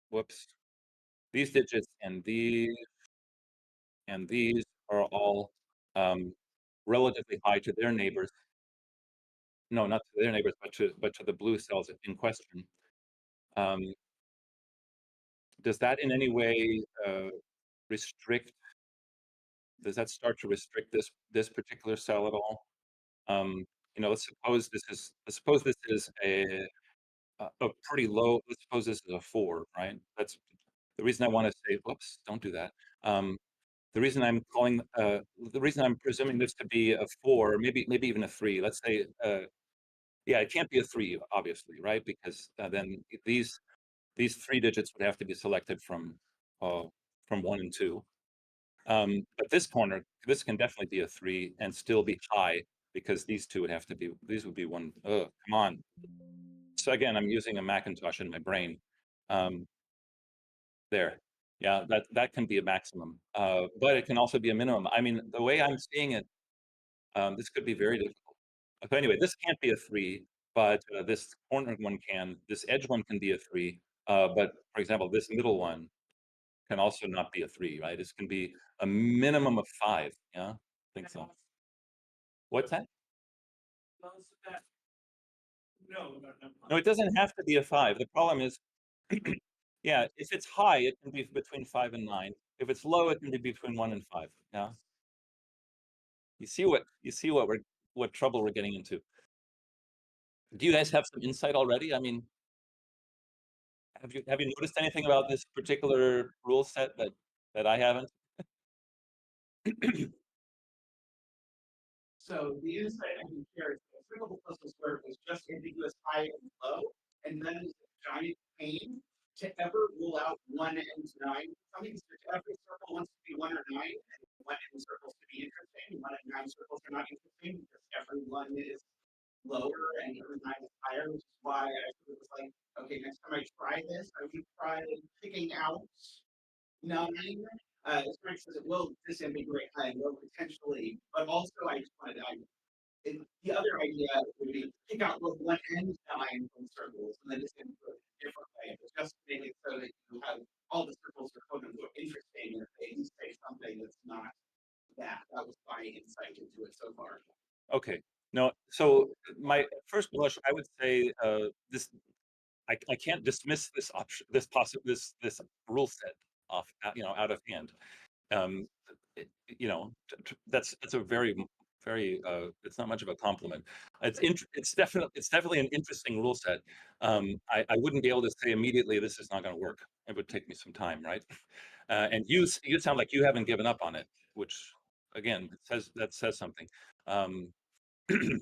whoops, these digits and these are all relatively high to their neighbors. No, not to their neighbors, but to the blue cells in question. Does that in any way restrict? Does that start to restrict this particular cell at all? You know, let's suppose this is a pretty low. Let's suppose this is a 4, right? That's the reason I want to say. Whoops! Don't do that. The reason I'm the reason I'm presuming this to be a 4, maybe even a 3. Let's say, yeah, it can't be a 3, obviously, right? Because then these 3 digits would have to be selected from 1 and 2. But this corner, this can definitely be a 3 and still be high because these would be 1. Oh, come on. So again, I'm using a Macintosh in my brain. There. Yeah, that can be a maximum, but it can also be a minimum. I mean, the way I'm seeing it, this could be very difficult. So anyway, this can't be a 3, but this corner one can. This edge one can be a 3, but for example, this middle one can also not be a 3, right? This can be a minimum of 5. Yeah, I think so. What's that? No, it doesn't have to be a 5. The problem is, yeah, if it's high, it can be between 5 and 9. If it's low, it can be between 1 and 5. Yeah. You see what trouble we're getting into. Do you guys have some insight already? I mean, have you noticed anything about this particular rule set that I haven't? So the insight I can share is that circle plus the square is just ambiguous high and low, and then it's a giant pain to ever rule out 1 and 9. Some means that every circle wants to be 1 or 9, and 1 and circles to be interesting, 1 and 9 circles are not interesting because every 1 is lower and every 9 is higher, which is why I was like, okay, next time I try this, I would try picking out 9. As Frank says, it will disambiguate high and low potentially, but also I just wanted to, the other idea would be pick out both 1 and 9 from circles and then disambiguate it a different way, but just make it so that you have all the circles are quote unquote interesting if they say something that's not that. That was my insight into it so far. Okay. No, so my first blush, I would say this. I can't dismiss this option, this rule set off, out of hand. That's a very it's not much of a compliment. It's definitely an interesting rule set. I wouldn't be able to say immediately this is not going to work. It would take me some time, right? And you sound like you haven't given up on it, which again that says something. Another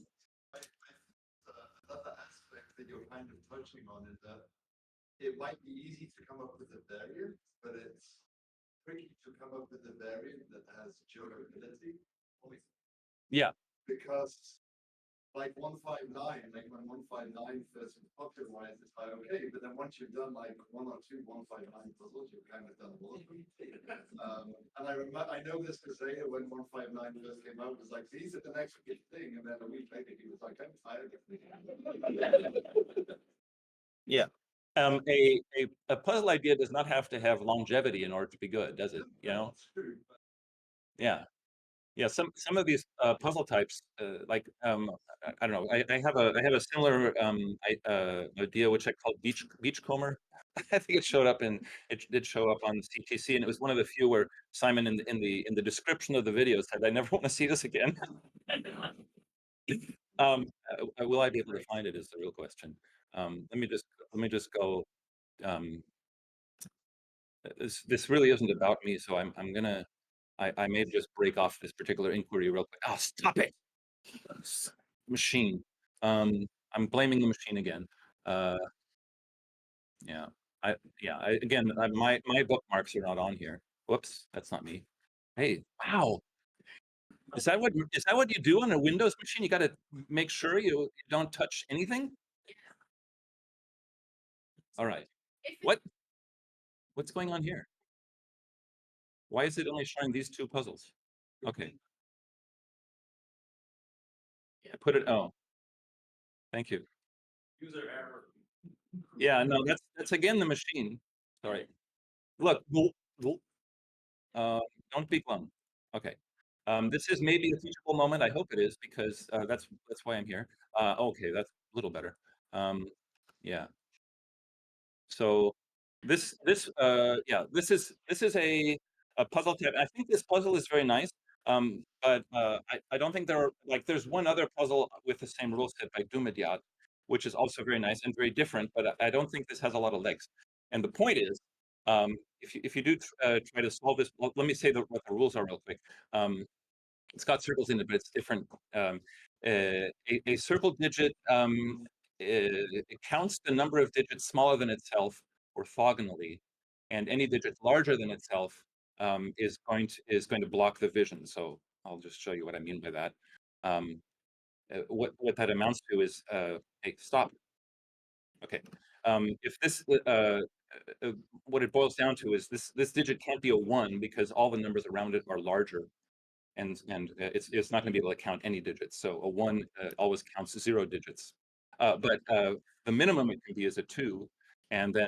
aspect that you're kind of touching on is that it might be easy to come up with a variant, but it's tricky to come up with a variant that has durability. Yeah. Because like 159, like when 159 first popularized, it's like okay, but then once you've done like 1 or 2 159 puzzles, you've kind of done all of them. And I know this because when 159 first came out, it was like these are the next big thing, and then a week later he was like, I'm tired of it. Yeah. A puzzle idea does not have to have longevity in order to be good, does it? You know? Yeah. Yeah, some of these puzzle types, like I don't know, I have a similar idea which I call beachcomber. I think it did show up on CTC, and it was one of the few where Simon in the description of the video said, "I never want to see this again." Will I be able to find it is the real question. Let me just go. This really isn't about me, so I'm gonna I may just break off this particular inquiry real quick. Oh, stop it! Machine. I'm blaming the machine again. Uh, yeah. Again, my bookmarks are not on here. Whoops, that's not me. Hey, wow. Is that what you do on a Windows machine? You got to make sure you don't touch anything. All right. What's going on here? Why is it only showing these two puzzles? Okay. I put it. Oh, thank you. User error. Yeah, no, that's again the machine. Sorry. Look, uh, don't be glum. Okay. This is maybe a teachable moment. I hope it is because that's why I'm here. Okay, that's a little better. Yeah. So this is a puzzle type. I think this puzzle is very nice. But I don't think there are like there's one other puzzle with the same rule set by Dumediat, which is also very nice and very different, but I don't think this has a lot of legs. And the point is, if you do try to solve this, well, let me say what the rules are real quick. It's got circles in it, but it's different. A circle digit it counts the number of digits smaller than itself orthogonally, and any digit larger than itself is going to block the vision. So I'll just show you what I mean by that. What that amounts to is hey, stop. Okay. If this what it boils down to is this digit can't be a 1 because all the numbers around it are larger, and it's not going to be able to count any digits. So a 1 always counts 0 digits. But the minimum it can be is a 2, and then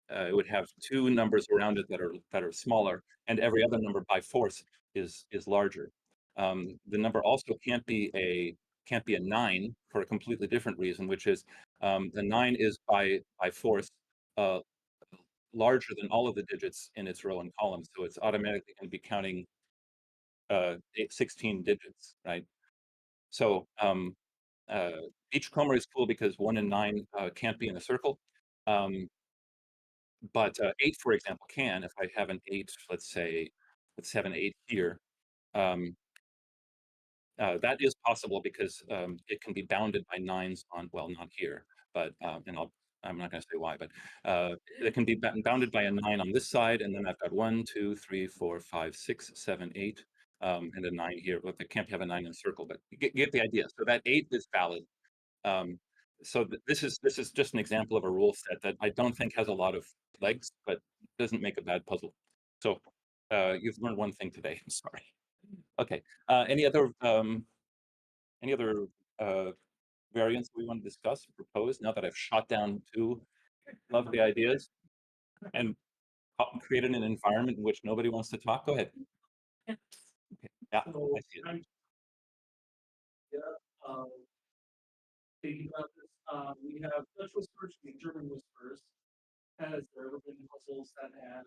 it would have 2 numbers around it that are smaller, and every other number by force is larger. The number also can't be a 9 for a completely different reason, which is the 9 is by force uh, larger than all of the digits in its row and column, so it's automatically going to be counting 16 digits, right? So beachcomber is cool because 1 and 9 can't be in a circle. But 8, for example, can. If I have an 8, let's have an 8 here. That is possible because it can be bounded by 9s on, well, not here, but and I'm not going to say why, but it can be bounded by a 9 on this side, and then I've got 1, 2, 3, 4, 5, 6, 7, 8, and a 9 here. But they can't have a 9 in a circle, but you get the idea. So that 8 is valid. So this is just an example of a rule set that I don't think has a lot of legs, but doesn't make a bad puzzle. So you've learned one thing today. I'm sorry. Okay. Any other variants we want to discuss or propose now that I've shot down 2 lovely ideas and created an environment in which nobody wants to talk? Go ahead. Okay. Yeah, So I see it. um, thinking about this, we have Dutch whispers and German whispers. Has there ever been puzzles that have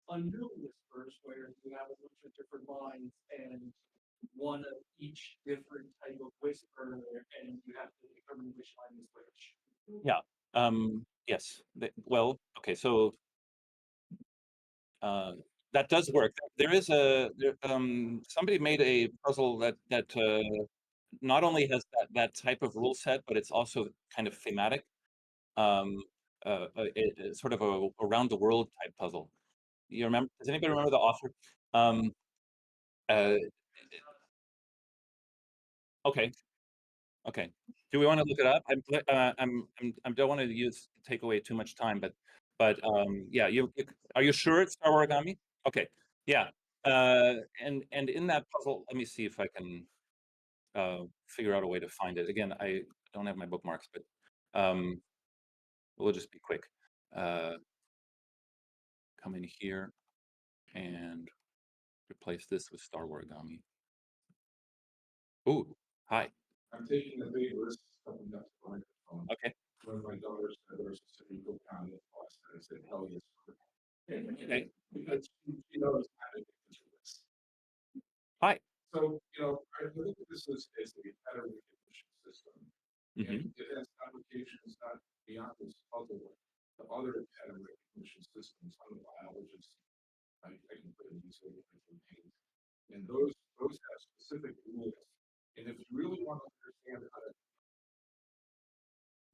unreal whispers where you have a bunch of different lines and one of each different type of whisper, and you have to determine which line is which? Yeah. Yes. Well, okay. So that does work. There is somebody made a puzzle that not only has that type of rule set, but it's also kind of thematic. It's sort of a around the world type puzzle. You remember? Does anybody remember the author? Um, uh, okay, okay. Do we want to look it up? I don't want to take away too much time, but yeah. Are you sure it's Star Origami? Okay, yeah. And in that puzzle, let me see if I can figure out a way to find it. Again, I don't have my bookmarks, but we'll just be quick. Come in here and replace this with Star Origami. Ooh, hi. I'm taking a big risk coming up to the microphone. Okay. When my daughter said there's a SudokuCon in Boston, I said, hell yes. Okay. Because she knows how to do this. Hi. So, I look at this as a pattern recognition system. Mhm. And it has applications not beyond this puzzle, the other pattern recognition systems, I'm a biologist. I can put in these different domains. And those have specific rules. And if you really want to understand how to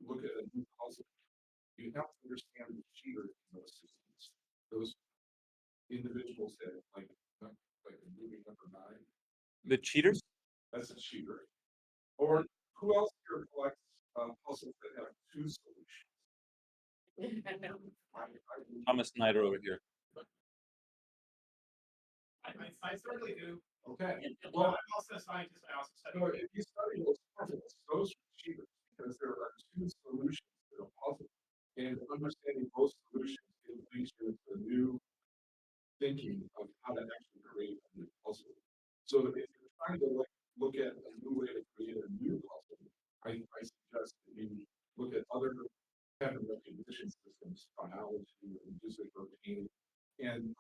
look at a new puzzle, you have to understand the cheaters in those systems. Those individuals that like the movie number 9. The cheaters? That's a cheater. Or who else here collects puzzles that have 2 solutions? Thomas Snyder over here. I certainly do. Okay. Well, I'm also a scientist. I also study. So if you study those puzzles, those are cheaters because there are 2 solutions to a puzzle. And understanding both solutions can lead you into a new thinking of how to actually create a new puzzle. So if you're trying to look at a new way to create a new puzzle, I suggest that you look at other pattern recognition systems, biology, and music or painting, and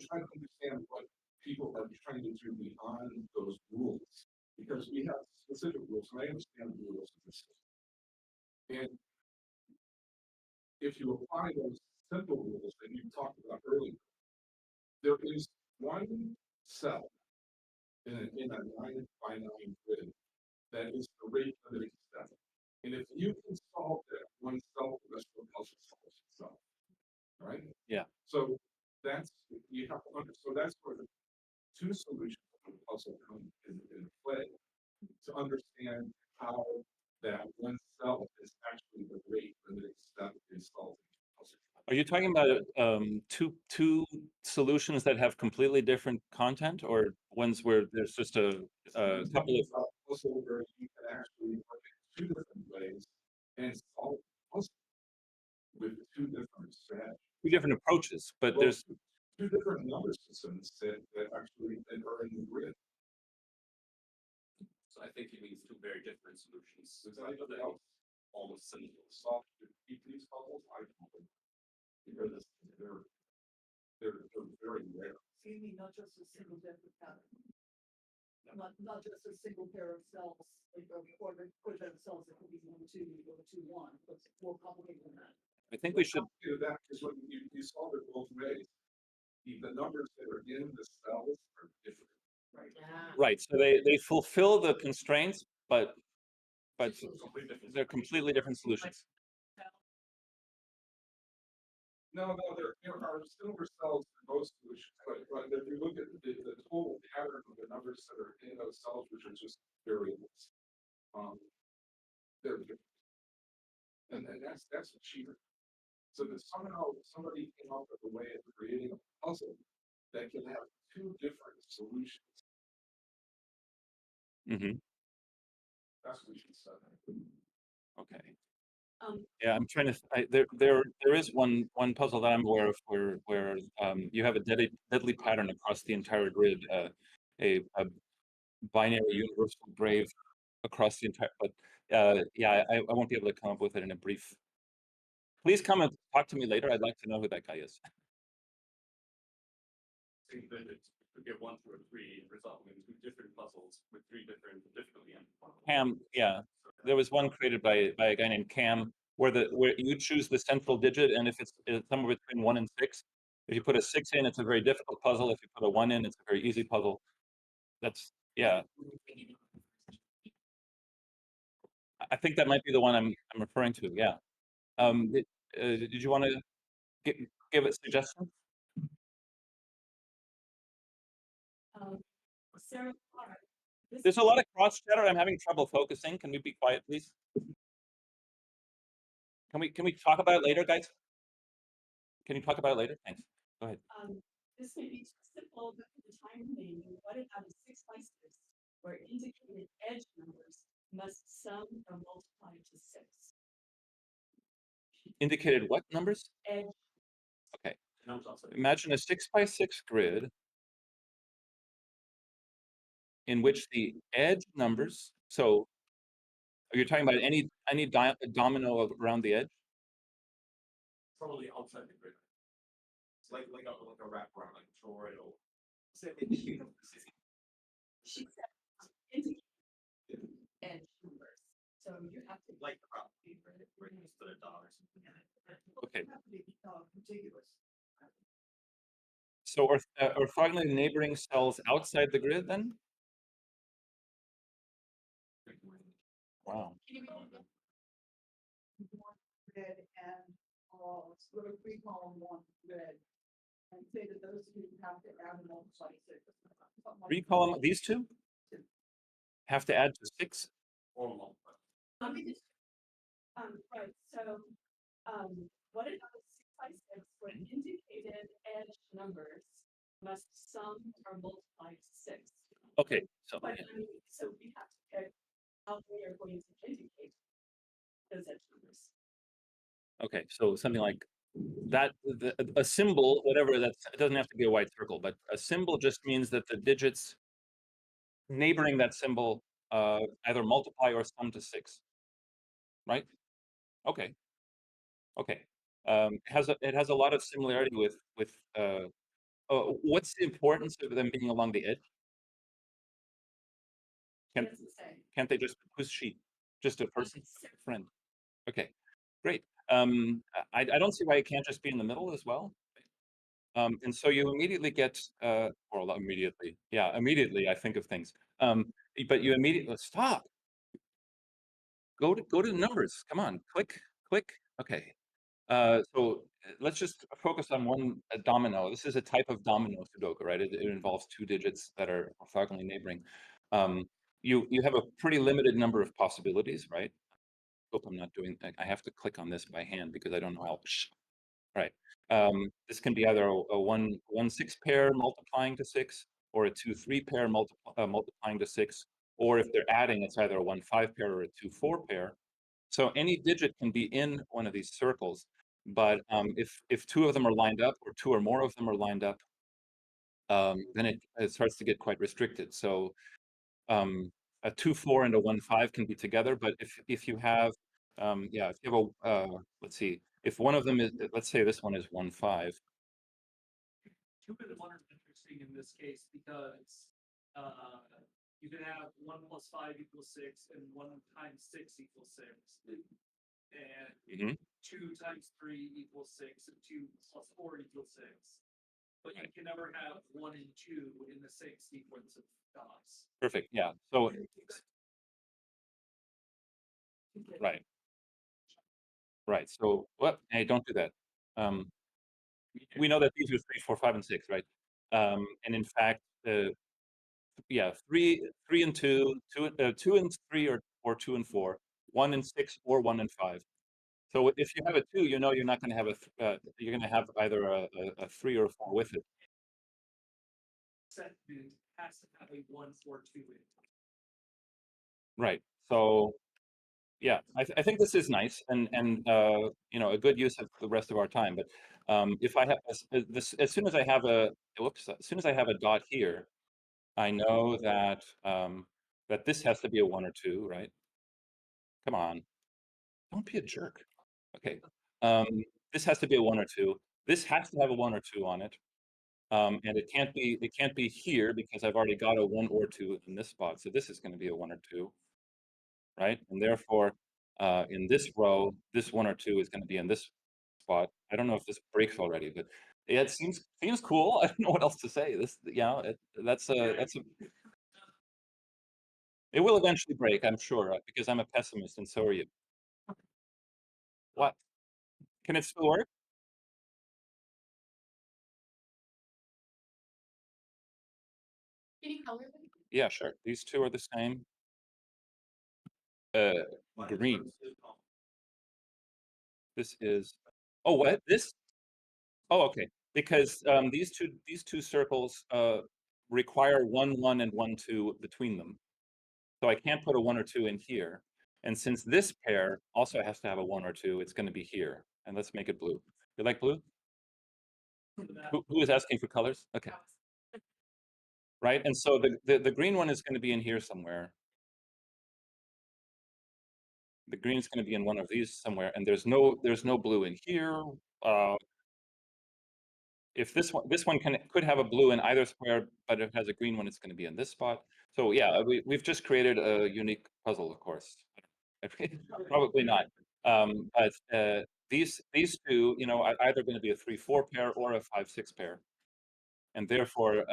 try to understand what people are trying to do beyond those rules. Because we have specific rules, and I understand the rules of the system. And if you apply those simple rules that you talked about earlier, there is one cell in a 9 by 9 grid that is the rate limiting step. And if you can solve that one cell, the rest of the puzzle solves itself. Right? Yeah. So that's you have to understand. So that's where the 2 solutions of the puzzle come in play to understand how that one cell is actually the rate limiting step in solving the puzzle. Are you talking about two solutions that have completely different content, or ones where there's just a couple of puzzle where you can actually work in 2 different ways and solve the puzzle with 2 different strategies. two different approaches, but there's 2 different number systems that actually are in the grid. So I think it means 2 very different solutions. Does anybody else Almost similar. solve these puzzles? I don't, because they're very rare. So you mean not just a single different pattern? Not just a single pair of cells, like or the cells that could be 1, 2, or 2, 1, but it's more complicated than that. I think we should do that because when you solve it both ways, the numbers that are in the cells are different. Right. right. So they fulfill the constraints, but they're completely different solutions. No, there are similar cells in both solutions, but if you look at the total pattern of the numbers that are in those cells, which are just variables, they're different. And that's a cheater. So that somehow somebody came up with a way of creating a puzzle that can have 2 different solutions. Mm-hmm. That's what she said. Okay. Um, Yeah, I'm trying to. There is one puzzle that I'm aware of where you have a deadly pattern across the entire grid, a binary universal grave across the entire. But yeah, I won't be able to come up with it in a brief. Please come and talk to me later. I'd like to know who that guy is. Same digits to get 1 through 3, resulting in 2 different puzzles with 3 different difficulty endpoints. Cam, yeah, there was one created by a guy named Cam, where you choose the central digit, and if it's somewhere between 1 and 6, if you put a 6 in, it's a very difficult puzzle. If you put a 1 in, it's a very easy puzzle. That's yeah. I think that might be the one I'm referring to. Yeah. Did you want to give a suggestion? Sarah, this There's a lot of cross chatter. I'm having trouble focusing. Can we be quiet, please? Can we talk about it later, guys? Can you talk about it later? Thanks. Go ahead. this may be too simple, but for the time remaining, what about a 6 by 6 where indicated edge numbers must sum or multiply to 6? Indicated what numbers? Edge. Okay. Numbers also. Imagine a 6 by 6 grid in which the edge numbers. So, are you talking about any domino around the edge? Probably outside the grid. It's like a wraparound, like a toroidal. She said indicated edge numbers. So you have to Like the property where you put a dot or something in it. Okay. Have to be contiguous. So orthogonally neighboring cells outside the grid then? Wow. Can you read it? One grid and, sort of three column one grid. And say that those two have to add and multiply six. something like Three that. column, these two have to add to 6? Let me just, right, so, what if I was 6 by 6 for indicated edge numbers must sum or multiply to 6? Okay, so But I mean, so we have to pick how we are going to indicate those edge numbers. okay, so something like that, a symbol, whatever, it doesn't have to be a white circle, but a symbol just means that the digits neighboring that symbol either multiply or sum to 6, right? Okay, okay. It has a lot of similarity with what's the importance of them being along the edge? It Can't doesn't say. can't they just, who's she? Just a person, Six. friend? Okay, great. I don't see why it can't just be in the middle as well. And so you immediately get, or not immediately, yeah, immediately I think of things. But you immediately stop. Go to the numbers. Come on, click. Okay. So let's just focus on one domino. This is a type of domino Sudoku, right? It involves 2 digits that are orthogonally neighboring. You have a pretty limited number of possibilities, right? Hope I'm not doing. I have to click on this by hand because I don't know how. Right. This can be either a 1-6 pair multiplying to 6, or a 2-3 pair multiplying to 6, or if they're adding, it's either a 1-5 pair or a 2-4 pair. So any digit can be in one of these circles, but if 2 of them are lined up, or 2 or more of them are lined up, then it starts to get quite restricted. So a 2-4 and a 1-5 can be together, but if you have, yeah, if you have let's see, if one of them is, let's say this one is 1-5. 2 and 1 are interesting in this case because you can have 1 + 5 = 6 and 1 times 6 = 6. And Mhm. 2 times 3 = 6 and 2 + 4 = 6. But you can never have 1 and 2 in the same sequence of dots. Perfect, yeah. So right, right. So what? Hey, don't do that. We know that these are 3, 4, 5, and 6, right? And in fact, yeah, 3 and 2, 2 and 3, or 2 and 4, 1 and 6, or 1 and 5. So if you have a 2, you know you're not going to have you're going to have either a 3 or a 4 with it. Segment has to have a 1 or 2 in it. Right. So yeah, I think this is nice and a good use of the rest of our time. But if I have as soon as I have a as soon as I have a dot here, I know that that this has to be a 1 or 2, right? Come on, don't be a jerk. Okay. Um, this has to be a 1 or 2. This has to have a 1 or 2 on it. And it can't be here because I've already got a 1 or 2 in this spot. So this is going to be a 1 or 2, right? And therefore, in this row, this 1 or 2 is going to be in this spot. I don't know if this breaks already, but yeah, it seems cool. I don't know what else to say. That's a. It will eventually break, I'm sure, because I'm a pessimist, and so are you. What? Can it still work? Any color? Yeah, sure. These two are the same. Uh, green. This is. Oh, what? This? Oh, okay. Because these two circles require 1, 1, and 1, 2 between them. So I can't put a 1 or 2 in here. And since this pair also has to have a 1 or 2, it's going to be here. And let's make it blue. You like blue? Who is asking for colors? Okay. Right. And so the green one is going to be in here somewhere. The green is going to be in one of these somewhere, and there's no blue in here. If this one could have a blue in either square, but it has a green one, it's going to be in this spot. So yeah, we've just created a unique puzzle, of course. Probably not. But these two, are either going to be a 3-4 pair or a 5-6 pair. And therefore,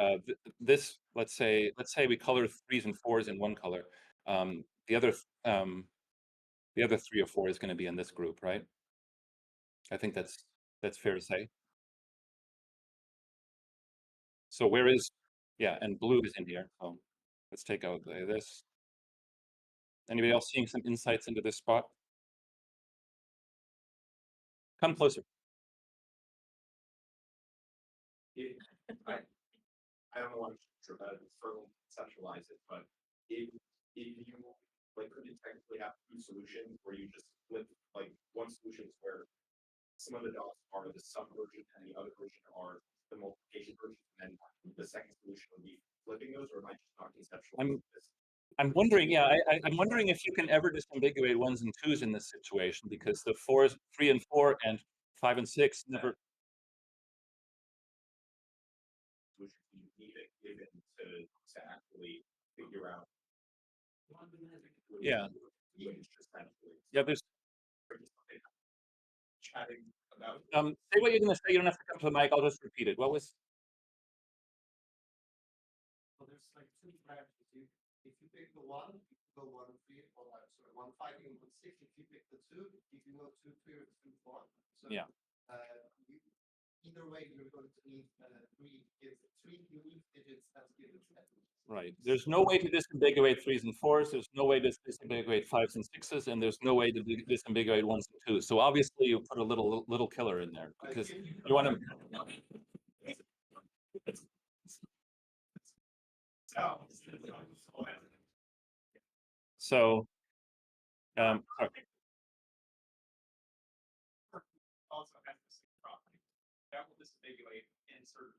this, let's say we color 3s and 4s in one color. The other 3 or 4 is going to be in this group, right? I think that's fair to say. So where is, yeah, and blue is in here. So let's take out this. Anybody else seeing some insights into this spot? Come closer. I don't know what to conceptualize it, but if you like could you technically have two solutions where you just flip like one solution is where some of the dots are the sum version and the other version are the multiplication version, and then the second solution would be flipping those, or am I just not conceptualizing this? I'm wondering, yeah, I'm wondering if you can ever disambiguate 1s and 2s in this situation, because the 4s, 3 and 4 and 5 and 6 never. Solution you need it given to actually figure out. Yeah. It's just actually Yeah, there's. chatting about. Say what you're going to say. You don't have to come to the mic. I'll just repeat it. What was? So there's like two branches. If you pick the 1, you can go 1, 3, or sorry, 1, 5, and 1, 6. If you pick the 2, you can go 2, 3, or 2, 4. So Yeah. Either way, you're going to need 3 unique digits as given. Right. There's no way to disambiguate 3s and 4s. There's no way to disambiguate 5s and 6s, and there's no way to disambiguate 1s and 2s. So obviously, you put a little killer in there because you want to. So, sorry. Also has the same property. That will disambiguate in certain.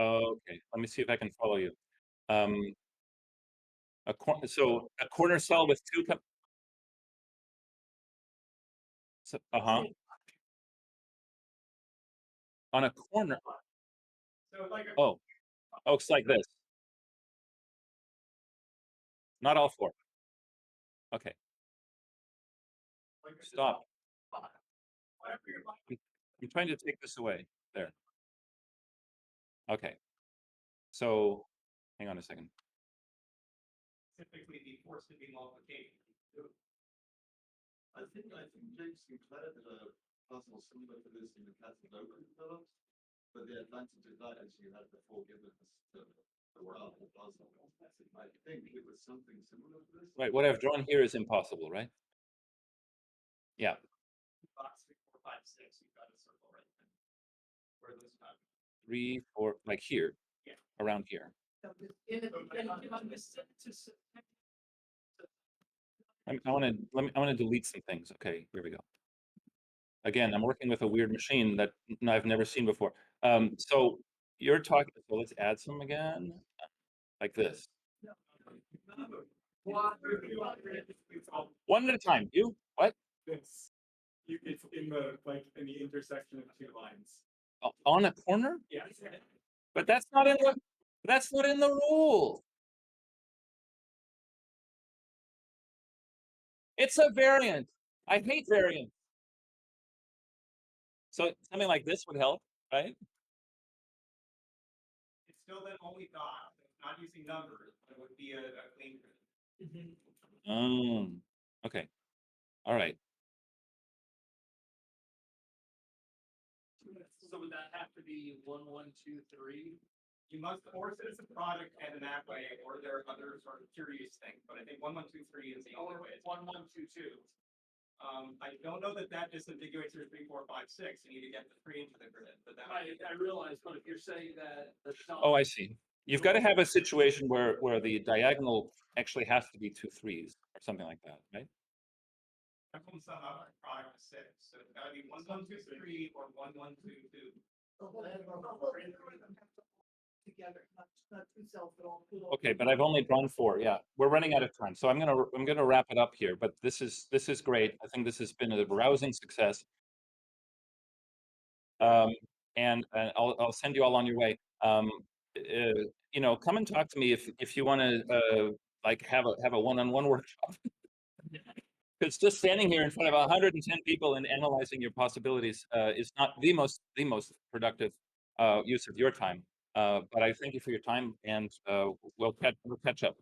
Okay, let me see if I can follow you. So a corner cell with 2. So, on a corner. So like Oh, it's like this. Not all 4. Okay. Stop. I'm trying to take this away. There. Okay. So, hang on a second. Typically be forced to be multiplication. I think James Sinclair did a puzzle similar to this in the Sudoku developed, but the advantage of that is you had the forgiveness to work out the puzzle. I think it was something similar to this. Right, what I've drawn here is impossible, right? Yeah. Box 3, 4, 5, 6. You've got a circle right there. Where those happen. 3, 4, like here. Yeah. Around here. I want to delete some things. Okay, here we go. Again, I'm working with a weird machine that I've never seen before. So you're talking. So let's add some again, like this. One at a time. You what? This. It's in the in the intersection of 2 lines. On a corner? Yeah. But that's not in the rule. It's a variant. I hate variants. So something like this would help, right? It's still then only dot. It's not using numbers, but it would be a clean grid. Okay. All right. So would that have to be 1, 1, 2, 3? You must force it as a product and in that way, or there are other sort of curious things, but I think 1, 1, 2, 3 is the only way. It's 1, 1, 2, 2. I don't know that disambiguates your 3, 4, 5, 6. You need to get the 3 into the grid, but that I realize, but if you're saying that. Oh, I see. You've got to have a situation where the diagonal actually has to be 2 3s or something like that, right? That comes out like product of 6. So it's gotta be 1, 1, 2, 3 or 1, 1, 2, 2. Together, not 2 cells, but all. Okay, but I've only drawn 4. Yeah, we're running out of time, so I'm gonna wrap it up here. But this is great. I think this has been a rousing success. And I'll send you all on your way. Come and talk to me if you want to like have a one-on-one workshop. Because just standing here in front of 110 people and analyzing your possibilities is not the most productive use of your time. But I thank you for your time, and we'll catch up.